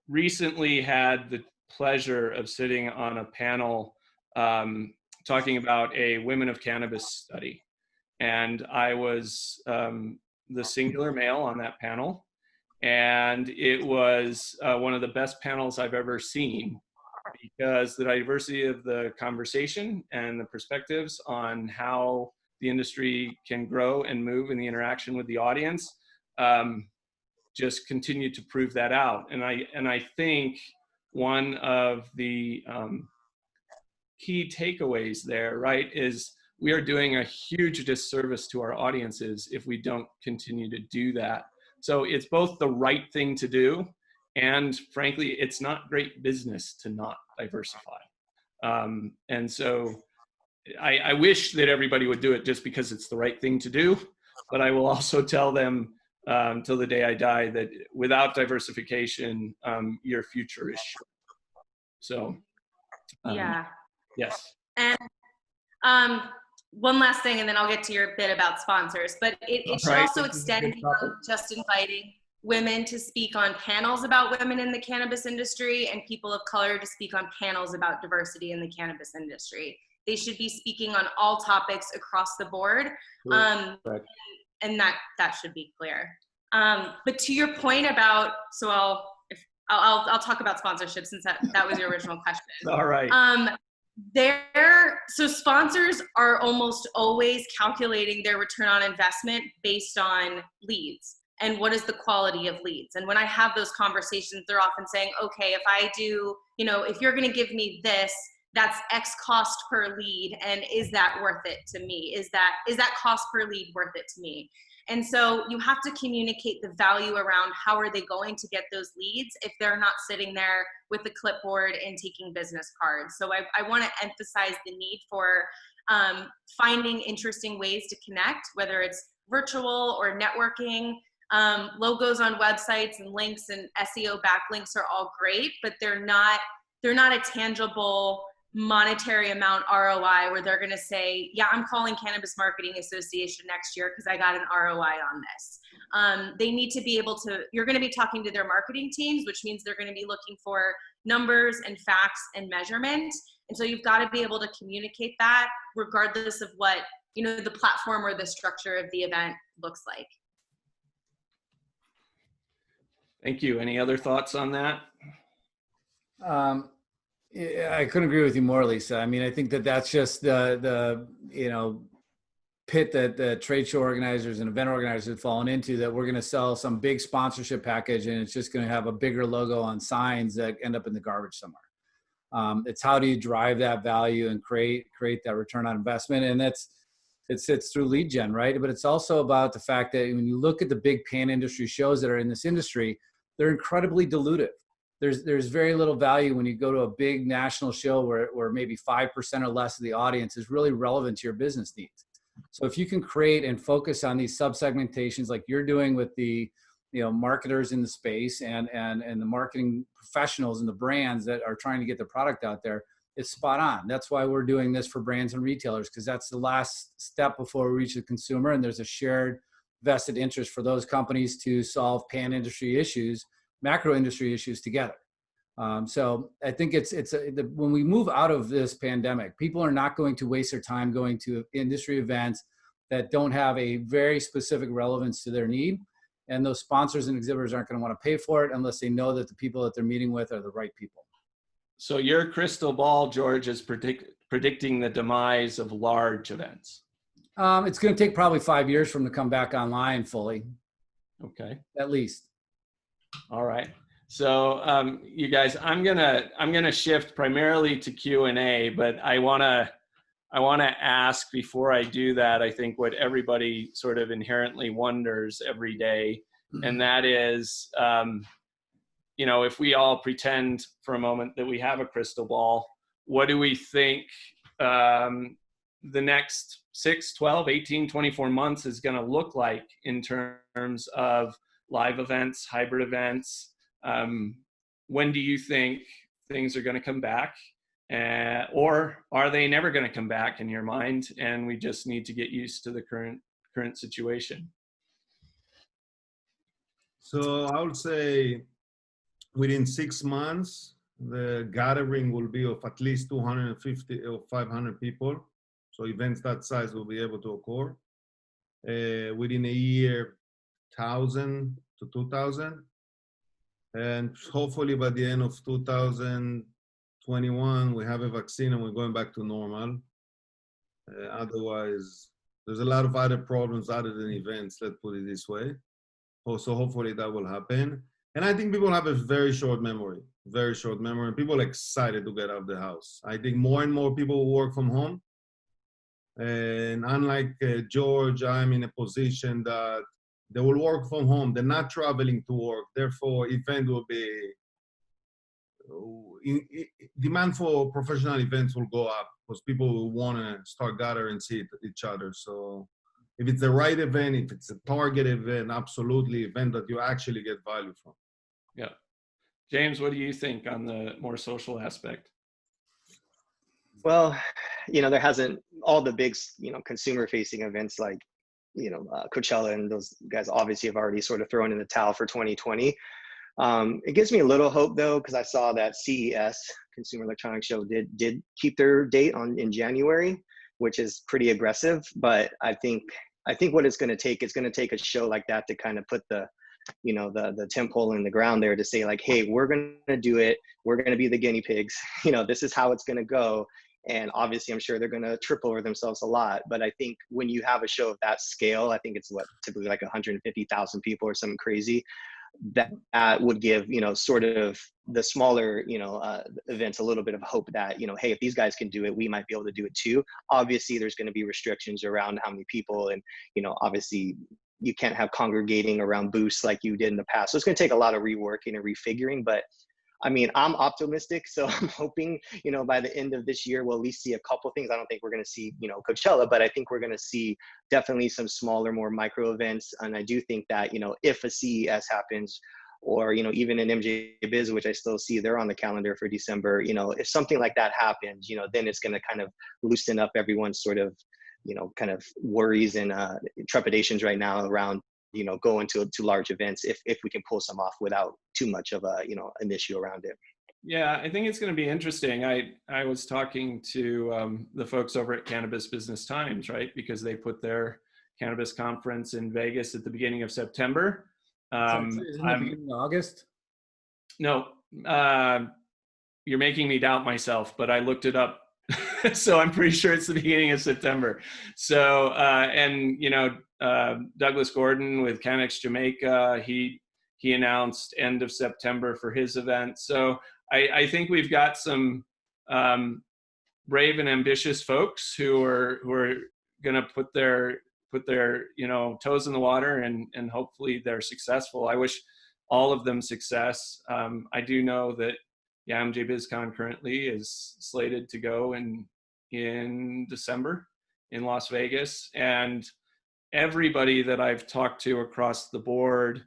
[SPEAKER 2] recently had the pleasure of sitting on a panel talking about a Women of Cannabis study. And I was the singular male on that panel. And it was one of the best panels I've ever seen, because the diversity of the conversation and the perspectives on how the industry can grow and move in the interaction with the audience just continued to prove that out. And I think one of the key takeaways there, right, is we are doing a huge disservice to our audiences if we don't continue to do that. So it's both the right thing to do, and frankly, it's not great business to not diversify. And so I wish that everybody would do it just because it's the right thing to do, but I will also tell them till the day I die that without diversification, your future is short. So,
[SPEAKER 6] yeah.
[SPEAKER 2] Yes.
[SPEAKER 6] And one last thing, and then I'll get to your bit about sponsors, but it should also extend beyond just inviting women to speak on panels about women in the cannabis industry and people of color to speak on panels about diversity in the cannabis industry. They should be speaking on all topics across the board. And that should be clear. But to your point about, so I'll talk about sponsorship, since that was your original question.
[SPEAKER 2] All right.
[SPEAKER 6] So sponsors are almost always calculating their return on investment based on leads and what is the quality of leads. And when I have those conversations, they're often saying, okay, if I do, if you're going to give me this, that's X cost per lead. And is that worth it to me? Is that cost per lead worth it to me? And so you have to communicate the value around how are they going to get those leads if they're not sitting there with a clipboard and taking business cards. So I want to emphasize the need for finding interesting ways to connect, whether it's virtual or networking. Logos on websites and links and SEO backlinks are all great, but they're not a tangible monetary amount ROI where they're going to say, yeah, I'm calling Cannabis Marketing Association next year because I got an ROI on this. They need to be able to, you're going to be talking to their marketing teams, which means they're going to be looking for numbers and facts and measurement. And so you've got to be able to communicate that regardless of what, the platform or the structure of the event looks like.
[SPEAKER 2] Thank you. Any other thoughts on that?
[SPEAKER 3] Yeah, I couldn't agree with you more, Lisa. I mean, I think that that's just the pit that the trade show organizers and event organizers have fallen into, that we're going to sell some big sponsorship package and it's just going to have a bigger logo on signs that end up in the garbage somewhere. It's how do you drive that value and create that return on investment, and it's through lead gen, right? But it's also about the fact that when you look at the big pan industry shows that are in this industry, they're incredibly dilutive. There's very little value when you go to a big national show where maybe 5% or less of the audience is really relevant to your business needs. So if you can create and focus on these sub-segmentations like you're doing with the marketers in the space and the marketing professionals and the brands that are trying to get their product out there, it's spot on. That's why we're doing this for brands and retailers, because that's the last step before we reach the consumer, and there's a shared vested interest for those companies to solve pan industry issues, macro industry issues together. So I think when we move out of this pandemic, people are not going to waste their time going to industry events that don't have a very specific relevance to their need. And those sponsors and exhibitors aren't going to want to pay for it unless they know that the people that they're meeting with are the right people.
[SPEAKER 2] So your crystal ball, George, is predicting the demise of large events.
[SPEAKER 3] It's going to take probably 5 years for them to come back online fully.
[SPEAKER 2] Okay.
[SPEAKER 3] At least.
[SPEAKER 2] All right. So you guys, I'm gonna shift primarily to Q&A, but I wanna ask before I do that, I think what everybody sort of inherently wonders every day, and that is, if we all pretend for a moment that we have a crystal ball, what do we think the next 6, 12, 18, 24 months is going to look like in terms of live events, hybrid events? When do you think things are going to come back? Or are they never going to come back in your mind, and we just need to get used to the current situation?
[SPEAKER 5] So I would say within 6 months, the gathering will be of at least 250 or 500 people. So events that size will be able to occur. Within a year, 1,000 to 2,000. And hopefully by the end of 2021, we have a vaccine and we're going back to normal. Otherwise, there's a lot of other problems other than events, let's put it this way. So hopefully that will happen. And I think people have a very short memory, and people are excited to get out of the house. I think more and more people will work from home. And unlike George, I'm in a position that they will work from home. They're not traveling to work. Therefore, event will be, demand for professional events will go up because people will want to start gathering and see each other. So if it's the right event, if it's a target event, absolutely event that you actually get value from.
[SPEAKER 2] Yeah. James, what do you think on the more social aspect?
[SPEAKER 4] Well, there hasn't, all the big, consumer facing events like, Coachella and those guys obviously have already sort of thrown in the towel for 2020. It gives me a little hope though, because I saw that CES, Consumer Electronics Show, did keep their date in January, which is pretty aggressive. But I think what it's going to take a show like that to kind of put the temple in the ground there to say like, hey, we're going to do it. We're going to be the guinea pigs. This is how it's going to go. And obviously, I'm sure they're going to trip over themselves a lot. But I think when you have a show of that scale, I think it's typically like 150,000 people or something crazy. That would give, sort of the smaller, events a little bit of hope that, hey, if these guys can do it, we might be able to do it too. Obviously, there's going to be restrictions around how many people, and, obviously you can't have congregating around booths like you did in the past. So it's going to take a lot of reworking and refiguring, but I mean, I'm optimistic. So I'm hoping, by the end of this year, we'll at least see a couple things. I don't think we're going to see, Coachella, but I think we're going to see definitely some smaller, more micro events. And I do think that, if a CES happens, or, even an MJ Biz, which I still see they're on the calendar for December, if something like that happens, then it's going to kind of loosen up everyone's sort of, kind of worries and trepidations right now around, going to large events if we can pull some off without too much of a, an issue around it.
[SPEAKER 2] Yeah, I think it's going to be interesting. I was talking to the folks over at Cannabis Business Times, right? Because they put their cannabis conference in Vegas at the beginning of September.
[SPEAKER 3] Isn't it beginning of August?
[SPEAKER 2] No, you're making me doubt myself, but I looked it up. So I'm pretty sure it's the beginning of September. So, and you know, Douglas Gordon with Canix Jamaica, he announced end of September for his event. So I think we've got some brave and ambitious folks who are going to put their you know, toes in the water, and hopefully they're successful. I wish all of them success. I do know that MJ BizCon currently is slated to go in December in Las Vegas, and everybody that I've talked to across the board,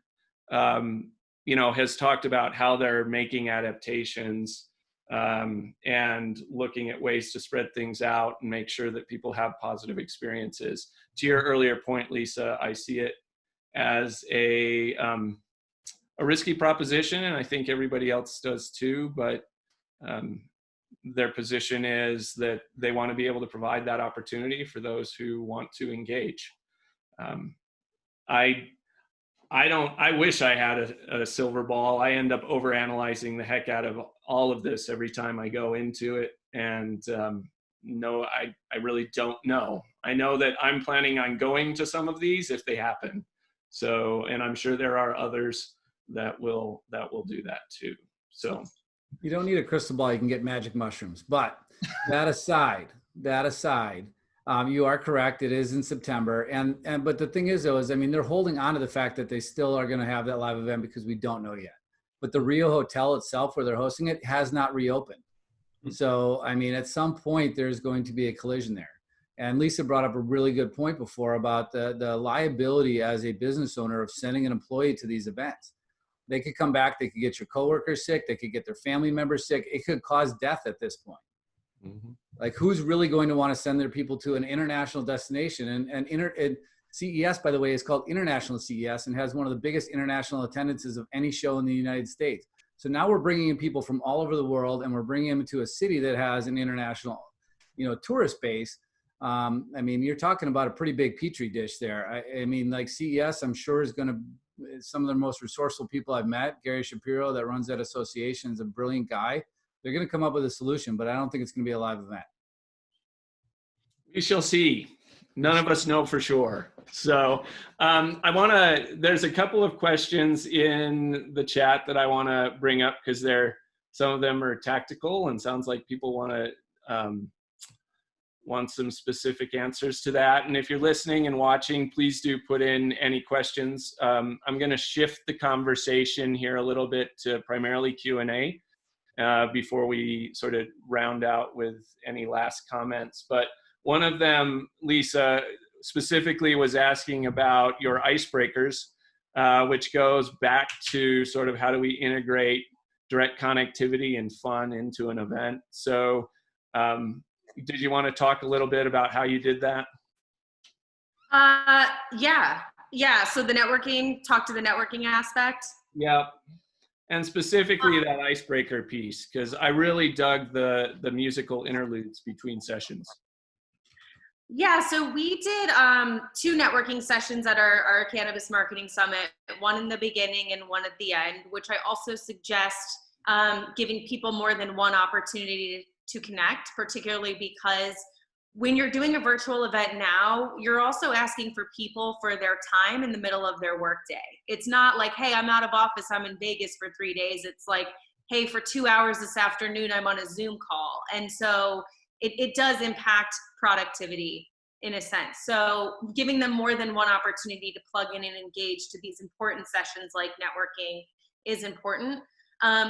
[SPEAKER 2] you know, has talked about how they're making adaptations and looking at ways to spread things out and make sure that people have positive experiences. To your earlier point, Lisa, I see it as a risky proposition, and I think everybody else does too, but their position is that they want to be able to provide that opportunity for those who want to engage. I wish I had a silver ball. I end up overanalyzing the heck out of all of this every time I go into it. And no, I really don't know. I know that I'm planning on going to some of these if they happen. So, and I'm sure there are others that will do that too. So
[SPEAKER 3] you don't need a crystal ball. You can get magic mushrooms. But that aside, you are correct. It is in September. But the thing is, though, is, I mean, they're holding on to the fact that they still are going to have that live event because we don't know yet. But the Rio Hotel itself, where they're hosting it, has not reopened. So, I mean, at some point, there's going to be a collision there. And Lisa brought up a really good point before about the liability as a business owner of sending an employee to these events. They could come back, they could get your coworkers sick, they could get their family members sick. It could cause death at this point. Mm-hmm. Like, who's really going to want to send their people to an international destination? And CES, by the way, is called International CES and has one of the biggest international attendances of any show in the United States. So now we're bringing in people from all over the world, and we're bringing them to a city that has an international, you know, tourist base. I mean, you're talking about a pretty big petri dish there. I mean, like, CES, I'm sure is going to, some of the most resourceful people I've met. Gary Shapiro, that runs that association, is a brilliant guy. They're going to come up with a solution, but I don't think it's going to be a live event.
[SPEAKER 2] We shall see. None of us know for sure. So there's a couple of questions in the chat that I want to bring up because some of them are tactical and sounds like people want some specific answers to that. And if you're listening and watching, please do put in any questions. I'm going to shift the conversation here a little bit to primarily Q&A before we sort of round out with any last comments. But one of them, Lisa, specifically was asking about your icebreakers, which goes back to sort of how do we integrate direct connectivity and fun into an event. So did you want to talk a little bit about how you did that?
[SPEAKER 6] Yeah. So talk to the networking aspect.
[SPEAKER 2] Yeah. And specifically that icebreaker piece, because I really dug the musical interludes between sessions.
[SPEAKER 6] Yeah, so we did 2 networking sessions at our Cannabis Marketing Summit, one in the beginning and one at the end, which I also suggest giving people more than one opportunity to connect, particularly because when you're doing a virtual event now, you're also asking for people for their time in the middle of their workday. It's not like, hey, I'm out of office, I'm in Vegas for 3 days. It's like, hey, for 2 hours this afternoon, I'm on a Zoom call. And so it does impact productivity in a sense. So giving them more than one opportunity to plug in and engage to these important sessions like networking is important.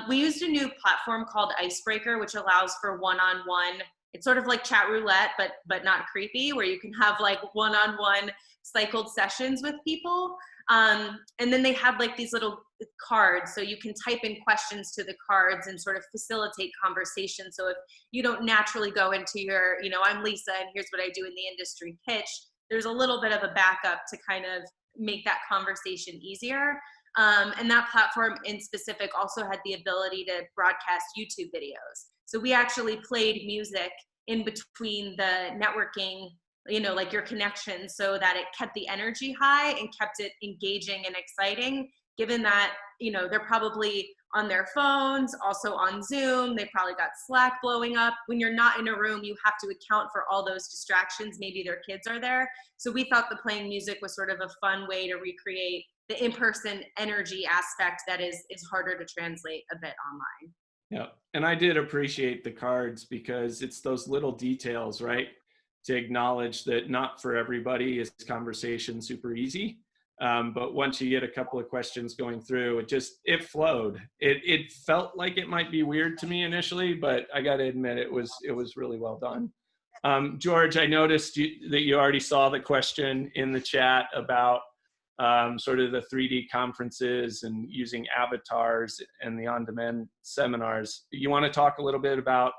[SPEAKER 6] We used a new platform called Icebreaker, which allows for one-on-one. It's sort of like chat roulette, but not creepy, where you can have like one-on-one cycled sessions with people. And then they have like these little cards, so you can type in questions to the cards and sort of facilitate conversation. So if you don't naturally go into your, I'm Lisa and here's what I do in the industry pitch, there's a little bit of a backup to kind of make that conversation easier. And that platform in specific also had the ability to broadcast YouTube videos. So we actually played music in between the networking, like your connections, so that it kept the energy high and kept it engaging and exciting, given that, they're probably on their phones, also on Zoom. They probably got Slack blowing up. When you're not in a room, you have to account for all those distractions. Maybe their kids are there. So we thought the playing music was sort of a fun way to recreate the in-person energy aspect that is harder to translate a bit online.
[SPEAKER 2] Yeah, and I did appreciate the cards because it's those little details, right? To acknowledge that not for everybody is conversation super easy. But once you get a couple of questions going through, it flowed. It felt like it might be weird to me initially, but I got to admit it was really well done. George, I noticed that you already saw the question in the chat about sort of the 3D conferences and using avatars and the on-demand seminars. You want to talk a little bit about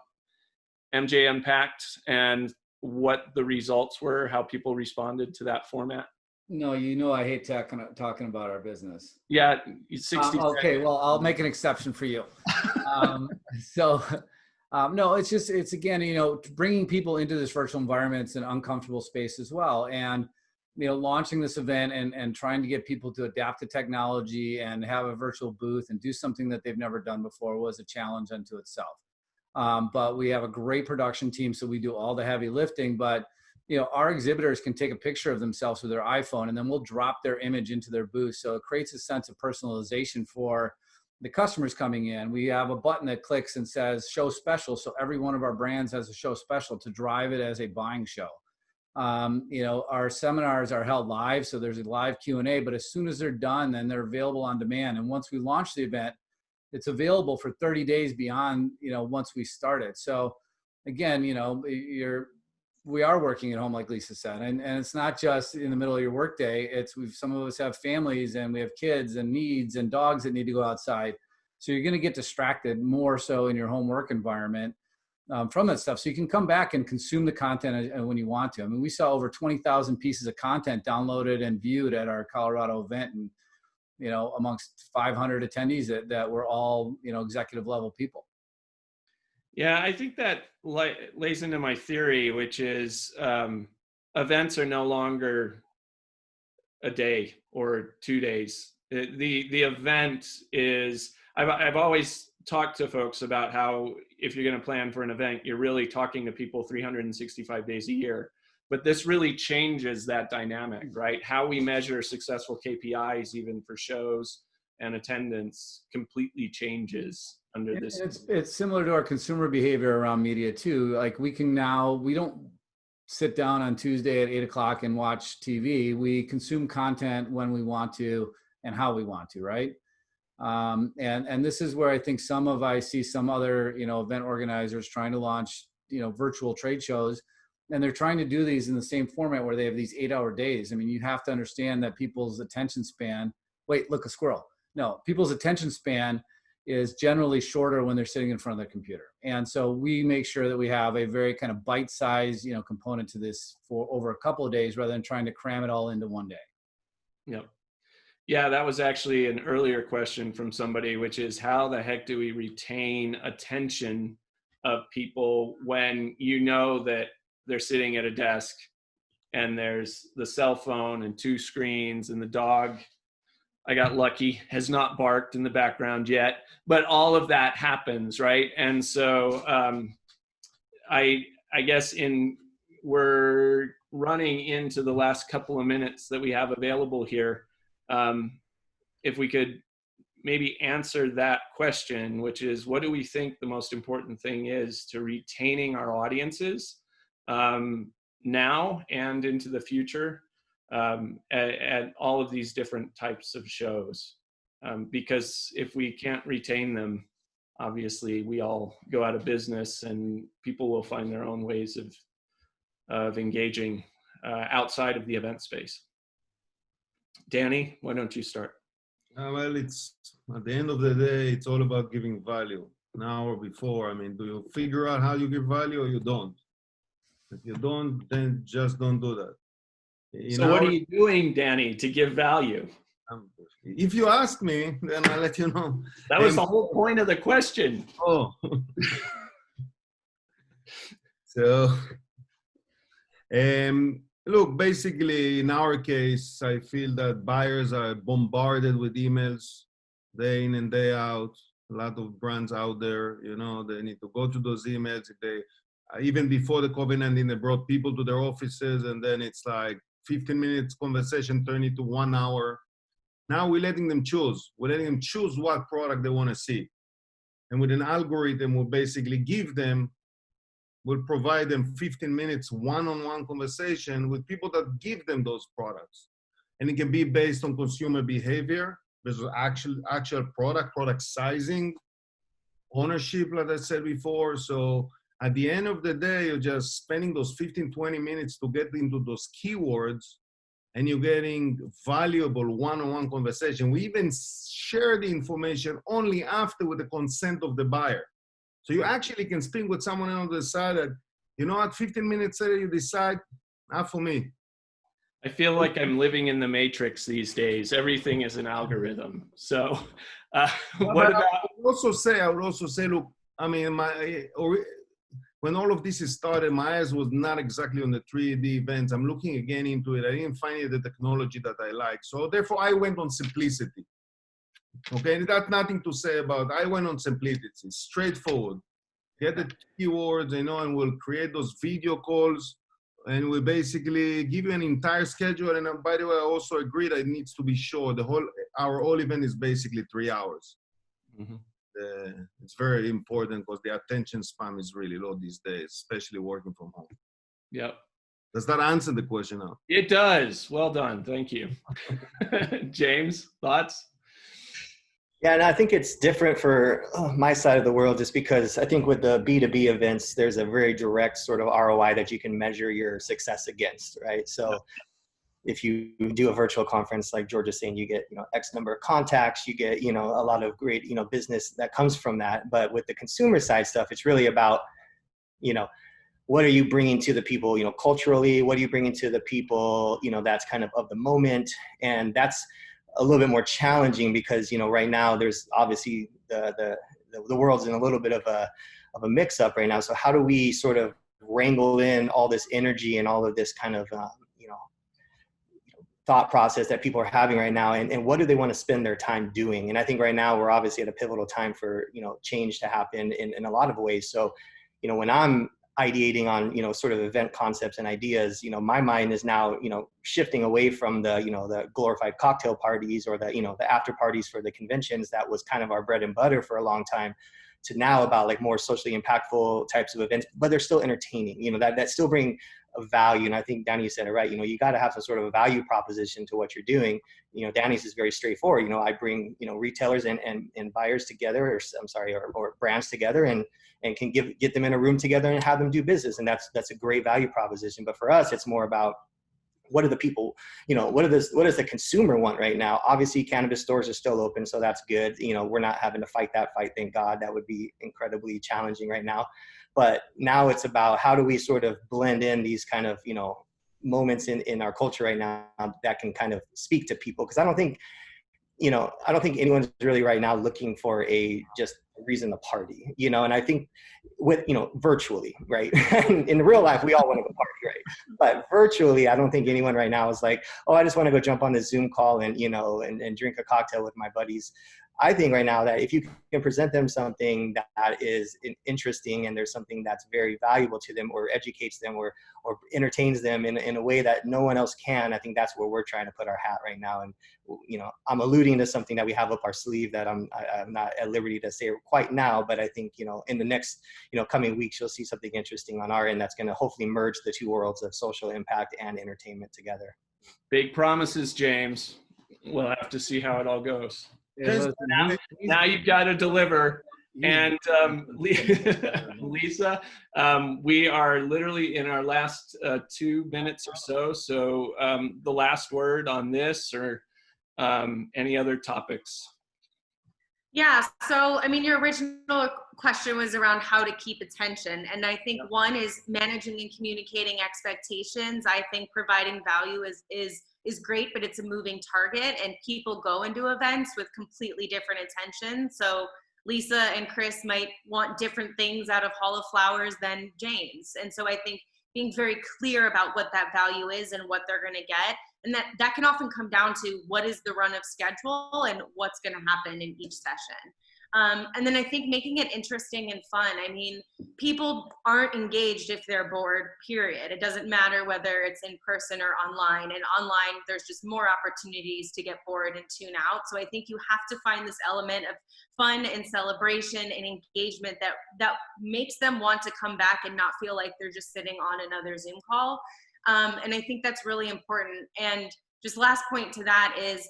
[SPEAKER 2] MJ Unpacked and what the results were, how people responded to that format?
[SPEAKER 3] No, I hate talking about our business.
[SPEAKER 2] Yeah, 60
[SPEAKER 3] okay, well, I'll make an exception for you. No, it's again, bringing people into this virtual environment. It's an uncomfortable space as well. And, launching this event and trying to get people to adapt to technology and have a virtual booth and do something that they've never done before was a challenge unto itself. But we have a great production team, so we do all the heavy lifting. But our exhibitors can take a picture of themselves with their iPhone, and then we'll drop their image into their booth. So it creates a sense of personalization for the customers coming in. We have a button that clicks and says show special. So every one of our brands has a show special to drive it as a buying show. Our seminars are held live. So there's a live Q&A, but as soon as they're done, then they're available on demand. And once we launch the event, it's available for 30 days beyond, once we start it. So again, we are working at home, like Lisa said, and it's not just in the middle of your workday. Some of us have families and we have kids and needs and dogs that need to go outside. So you're going to get distracted more so in your home work environment from that stuff. So you can come back and consume the content when you want to. I mean, we saw over 20,000 pieces of content downloaded and viewed at our Colorado event, and amongst 500 attendees that were all executive level people.
[SPEAKER 2] Yeah, I think that lays into my theory, which is events are no longer a day or 2 days. The event is, I've always talked to folks about how if you're going to plan for an event, you're really talking to people 365 days a year. But this really changes that dynamic, right? How we measure successful KPIs, even for shows and attendance, completely changes under this.
[SPEAKER 3] It's similar to our consumer behavior around media too. Like we don't sit down on Tuesday at 8 o'clock and watch TV. We consume content when we want to and how we want to, right? And this is where I think I see some other, event organizers trying to launch, virtual trade shows, and they're trying to do these in the same format where they have these 8-hour days. I mean, you have to understand that people's attention span, look, a squirrel. No, people's attention span is generally shorter when they're sitting in front of their computer. And so we make sure that we have a very kind of bite-sized, component to this for over a couple of days rather than trying to cram it all into one day.
[SPEAKER 2] Yep. Yeah, that was actually an earlier question from somebody, which is how the heck do we retain attention of people when that they're sitting at a desk and there's the cell phone and 2 screens and the dog, I got lucky, has not barked in the background yet, but all of that happens, right? And so I guess we're running into the last couple of minutes that we have available here. If we could maybe answer that question, which is, what do we think the most important thing is to retaining our audiences now and into the future at all of these different types of shows? Because if we can't retain them, obviously we all go out of business and people will find their own ways of engaging outside of the event space. Dani, why don't you start?
[SPEAKER 5] Well, it's at the end of the day, it's all about giving value now or before. I mean, do you figure out how you give value or you don't? If you don't, then just don't do that.
[SPEAKER 2] What are you doing, Dani, to give value?
[SPEAKER 5] If you ask me, then I'll let you know.
[SPEAKER 2] That was the whole point of the question.
[SPEAKER 5] Oh. So, look, basically, in our case, I feel that buyers are bombarded with emails day in and day out. A lot of brands out there, you know, they need to go to those emails. If they, even before the COVID-19, they brought people to their offices, and then it's like 15 minutes conversation turn into 1 hour. Now we're letting them choose. We're letting them choose what product they want to see. And with an algorithm, we'll basically give them, we'll provide them 15 minutes one-on-one conversation with people that give them those products. And it can be based on consumer behavior, there's actual product sizing, ownership, like I said before. So at the end of the day, you're just spending those 15, 20 minutes to get into those keywords, and you're getting valuable one-on-one conversation. We even share the information only after with the consent of the buyer. So you actually can speak with someone on the side that, you know what, 15 minutes later you decide, not for me.
[SPEAKER 2] I feel like I'm living in the Matrix these days. Everything is an algorithm. So what about?
[SPEAKER 5] I would also say, look, I mean, when all of this started, my eyes was not exactly on the 3D events. I'm looking again into it. I didn't find the technology that I like. So therefore I went on simplicity. Okay, and that's nothing to say about, I went on simplicity, it's straightforward. Get the keywords, you know, and we'll create those video calls, and we'll basically give you an entire schedule. And by the way, I also agree that it needs to be short. Our whole event is basically 3 hours. Mm-hmm. It's very important because the attention span is really low these days, especially working from home.
[SPEAKER 2] Yep.
[SPEAKER 5] Does that answer the question now?
[SPEAKER 2] It does. Well done. Thank you. James, thoughts?
[SPEAKER 4] Yeah, and I think it's different for my side of the world, just because I think with the B2B events, there's a very direct sort of ROI that you can measure your success against, right? So if you do a virtual conference, like George is saying, you get, you know, X number of contacts, you get, you know, a lot of great, you know, business that comes from that. But with the consumer side stuff, it's really about, you know, what are you bringing to the people, you know, culturally, what are you bringing to the people, you know, that's kind of the moment. And that's a little bit more challenging because, you know, right now there's obviously the world's in a little bit of a mix up right now. So how do we sort of wrangle in all this energy and all of this kind of, you know, thought process that people are having right now, and what do they want to spend their time doing? And I think right now we're obviously at a pivotal time for, you know, change to happen in a lot of ways. So, you know, when I'm ideating on, you know, sort of event concepts and ideas, you know, my mind is now, you know, shifting away from the, you know, the glorified cocktail parties or the, you know, the after parties for the conventions that was kind of our bread and butter for a long time, to now about like more socially impactful types of events, but they're still entertaining, you know, that still bring a value. And I think Dani, you said it right, you know, you got to have some sort of a value proposition to what you're doing. You know, Dani's is very straightforward. You know, I bring, you know, retailers and buyers together, or brands together, and can get them in a room together and have them do business. And that's a great value proposition. But for us, it's more about, what do the people, you know, what does the consumer want right now? Obviously, cannabis stores are still open, so that's good. You know, we're not having to fight that fight, thank God. That would be incredibly challenging right now. But now it's about, how do we sort of blend in these kind of, you know, moments in our culture right now that can kind of speak to people? Because I don't think anyone's really right now looking for just a reason to party, you know. And I think with, you know, virtually, right? In real life, we all want to go party, right? But virtually, I don't think anyone right now is like, oh, I just want to go jump on this Zoom call and, you know, and drink a cocktail with my buddies. I think right now that if you can present them something that is interesting, and there's something that's very valuable to them, or educates them, or entertains them in a way that no one else can, I think that's where we're trying to put our hat right now. And, you know, I'm alluding to something that we have up our sleeve that I'm not at liberty to say quite now, but I think, you know, in the next, you know, coming weeks, you'll see something interesting on our end that's going to hopefully merge the two worlds of social impact and entertainment together.
[SPEAKER 2] Big promises, James. We'll have to see how it all goes.
[SPEAKER 3] Yeah,
[SPEAKER 2] now you've got to deliver. And Lisa, we are literally in our last 2 minutes or so. So the last word on this, or any other topics?
[SPEAKER 6] Yeah, so I mean, your original question was around how to keep attention. And I think one is managing and communicating expectations. I think providing value is great, but it's a moving target, and people go into events with completely different intentions. So Lisa and Chris might want different things out of Hall of Flowers than James. And so I think being very clear about what that value is and what they're going to get, and that can often come down to what is the run of schedule and what's going to happen in each session. And then I think making it interesting and fun. I mean, people aren't engaged if they're bored, period. It doesn't matter whether it's in person or online. And online, there's just more opportunities to get bored and tune out. So I think you have to find this element of fun and celebration and engagement that makes them want to come back and not feel like they're just sitting on another Zoom call. And I think that's really important. And just last point to that is,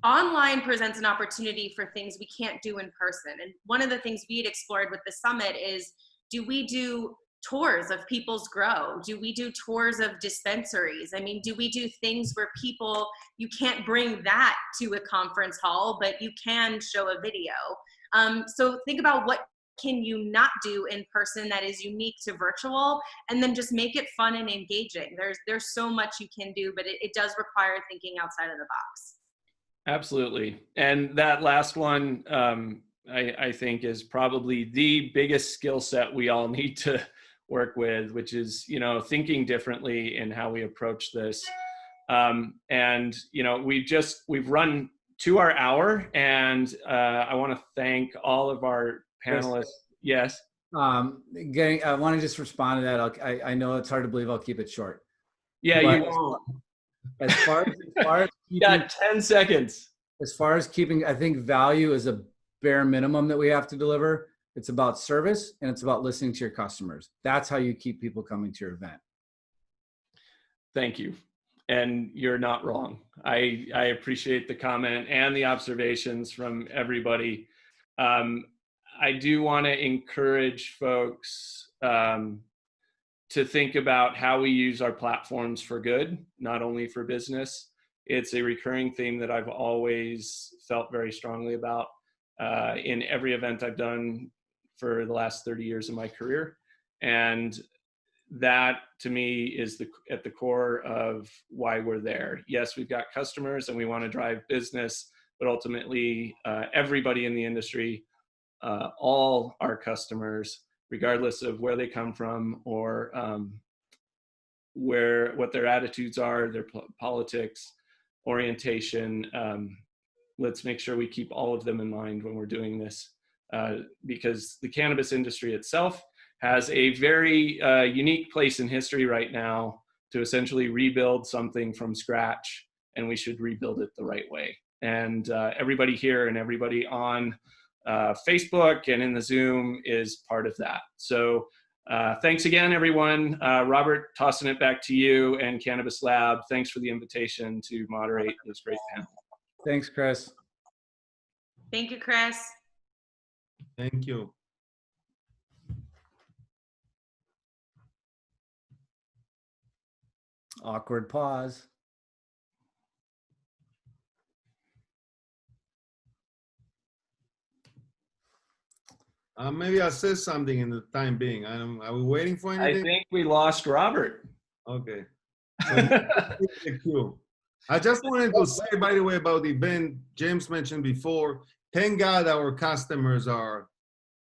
[SPEAKER 6] online presents an opportunity for things we can't do in person. And one of the things we had explored with the summit is, do we do tours of people's grow? Do we do tours of dispensaries? I mean, do we do things where people, you can't bring that to a conference hall, but you can show a video. So think about what can you not do in person that is unique to virtual, and then just make it fun and engaging. There's so much you can do, but it does require thinking outside of the box.
[SPEAKER 2] Absolutely. And that last one, I think is probably the biggest skill set we all need to work with, which is, thinking differently in how we approach this. And, we've run to our hour, and I want to thank all of our panelists. Yes.
[SPEAKER 3] I want to just respond to that. I know it's hard to believe. I'll keep it short.
[SPEAKER 2] Yeah,
[SPEAKER 3] But
[SPEAKER 2] you won't.
[SPEAKER 3] As far as
[SPEAKER 2] You got 10 seconds.
[SPEAKER 3] As far as keeping, I think value is a bare minimum that we have to deliver. It's about service, and it's about listening to your customers. That's how you keep people coming to your event.
[SPEAKER 2] Thank you. And you're not wrong. I appreciate the comment and the observations from everybody. I do want to encourage folks to think about how we use our platforms for good, not only for business. It's a recurring theme that I've always felt very strongly about in every event I've done for the last 30 years of my career. And that, to me, is at the core of why we're there. Yes, we've got customers and we want to drive business, but ultimately everybody in the industry, all our customers, regardless of where they come from or what their attitudes are, their politics, orientation, let's make sure we keep all of them in mind when we're doing this, because the cannabis industry itself has a very unique place in history right now to essentially rebuild something from scratch, and we should rebuild it the right way. And everybody here and everybody on Facebook and in the Zoom is part of that. So thanks again, everyone. Robert, tossing it back to you and Cannabis Lab. Thanks for the invitation to moderate this great panel.
[SPEAKER 3] Thanks, Chris.
[SPEAKER 6] Thank you, Chris.
[SPEAKER 5] Thank you.
[SPEAKER 3] Awkward pause.
[SPEAKER 5] Maybe I'll say something in the time being. Are we waiting for anything?
[SPEAKER 2] I think we lost Robert.
[SPEAKER 5] Okay. So, I just wanted to say, by the way, about the event James mentioned before, thank God our customers are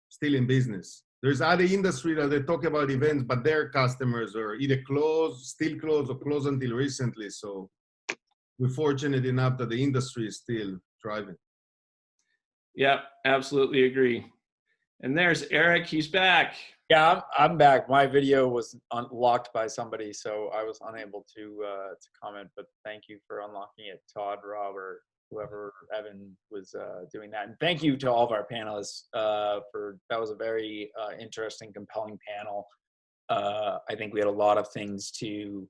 [SPEAKER 5] still in business. There's other industry that they talk about events, but their customers are either closed, still closed, or closed until recently. So we're fortunate enough that the industry is still thriving.
[SPEAKER 2] Yeah, absolutely agree. And there's Eric, he's back.
[SPEAKER 1] Yeah, I'm back. My video was unlocked by somebody, so I was unable to comment, but thank you for unlocking it, Todd, Robert, whoever, Evan was doing that. And thank you to all of our panelists that was a very interesting, compelling panel. I think we had a lot of things to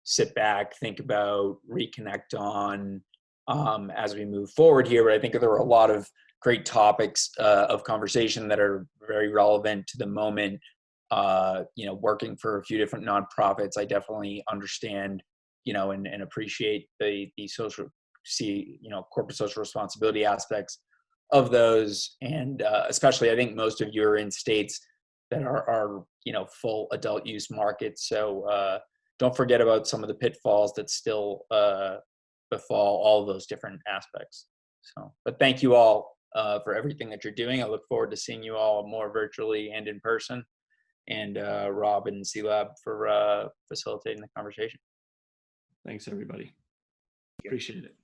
[SPEAKER 1] sit back, think about, reconnect on as we move forward here. But I think there were a lot of great topics of conversation that are very relevant to the moment. Working for a few different nonprofits, I definitely understand, and appreciate the social, corporate social responsibility aspects of those. And especially, I think most of you are in states that are full adult use markets. So don't forget about some of the pitfalls that still befall all of those different aspects. So, but thank you all for everything that you're doing. I look forward to seeing you all more virtually and in person. And Rob and C-Lab for facilitating the conversation.
[SPEAKER 2] Thanks, everybody. Appreciate it.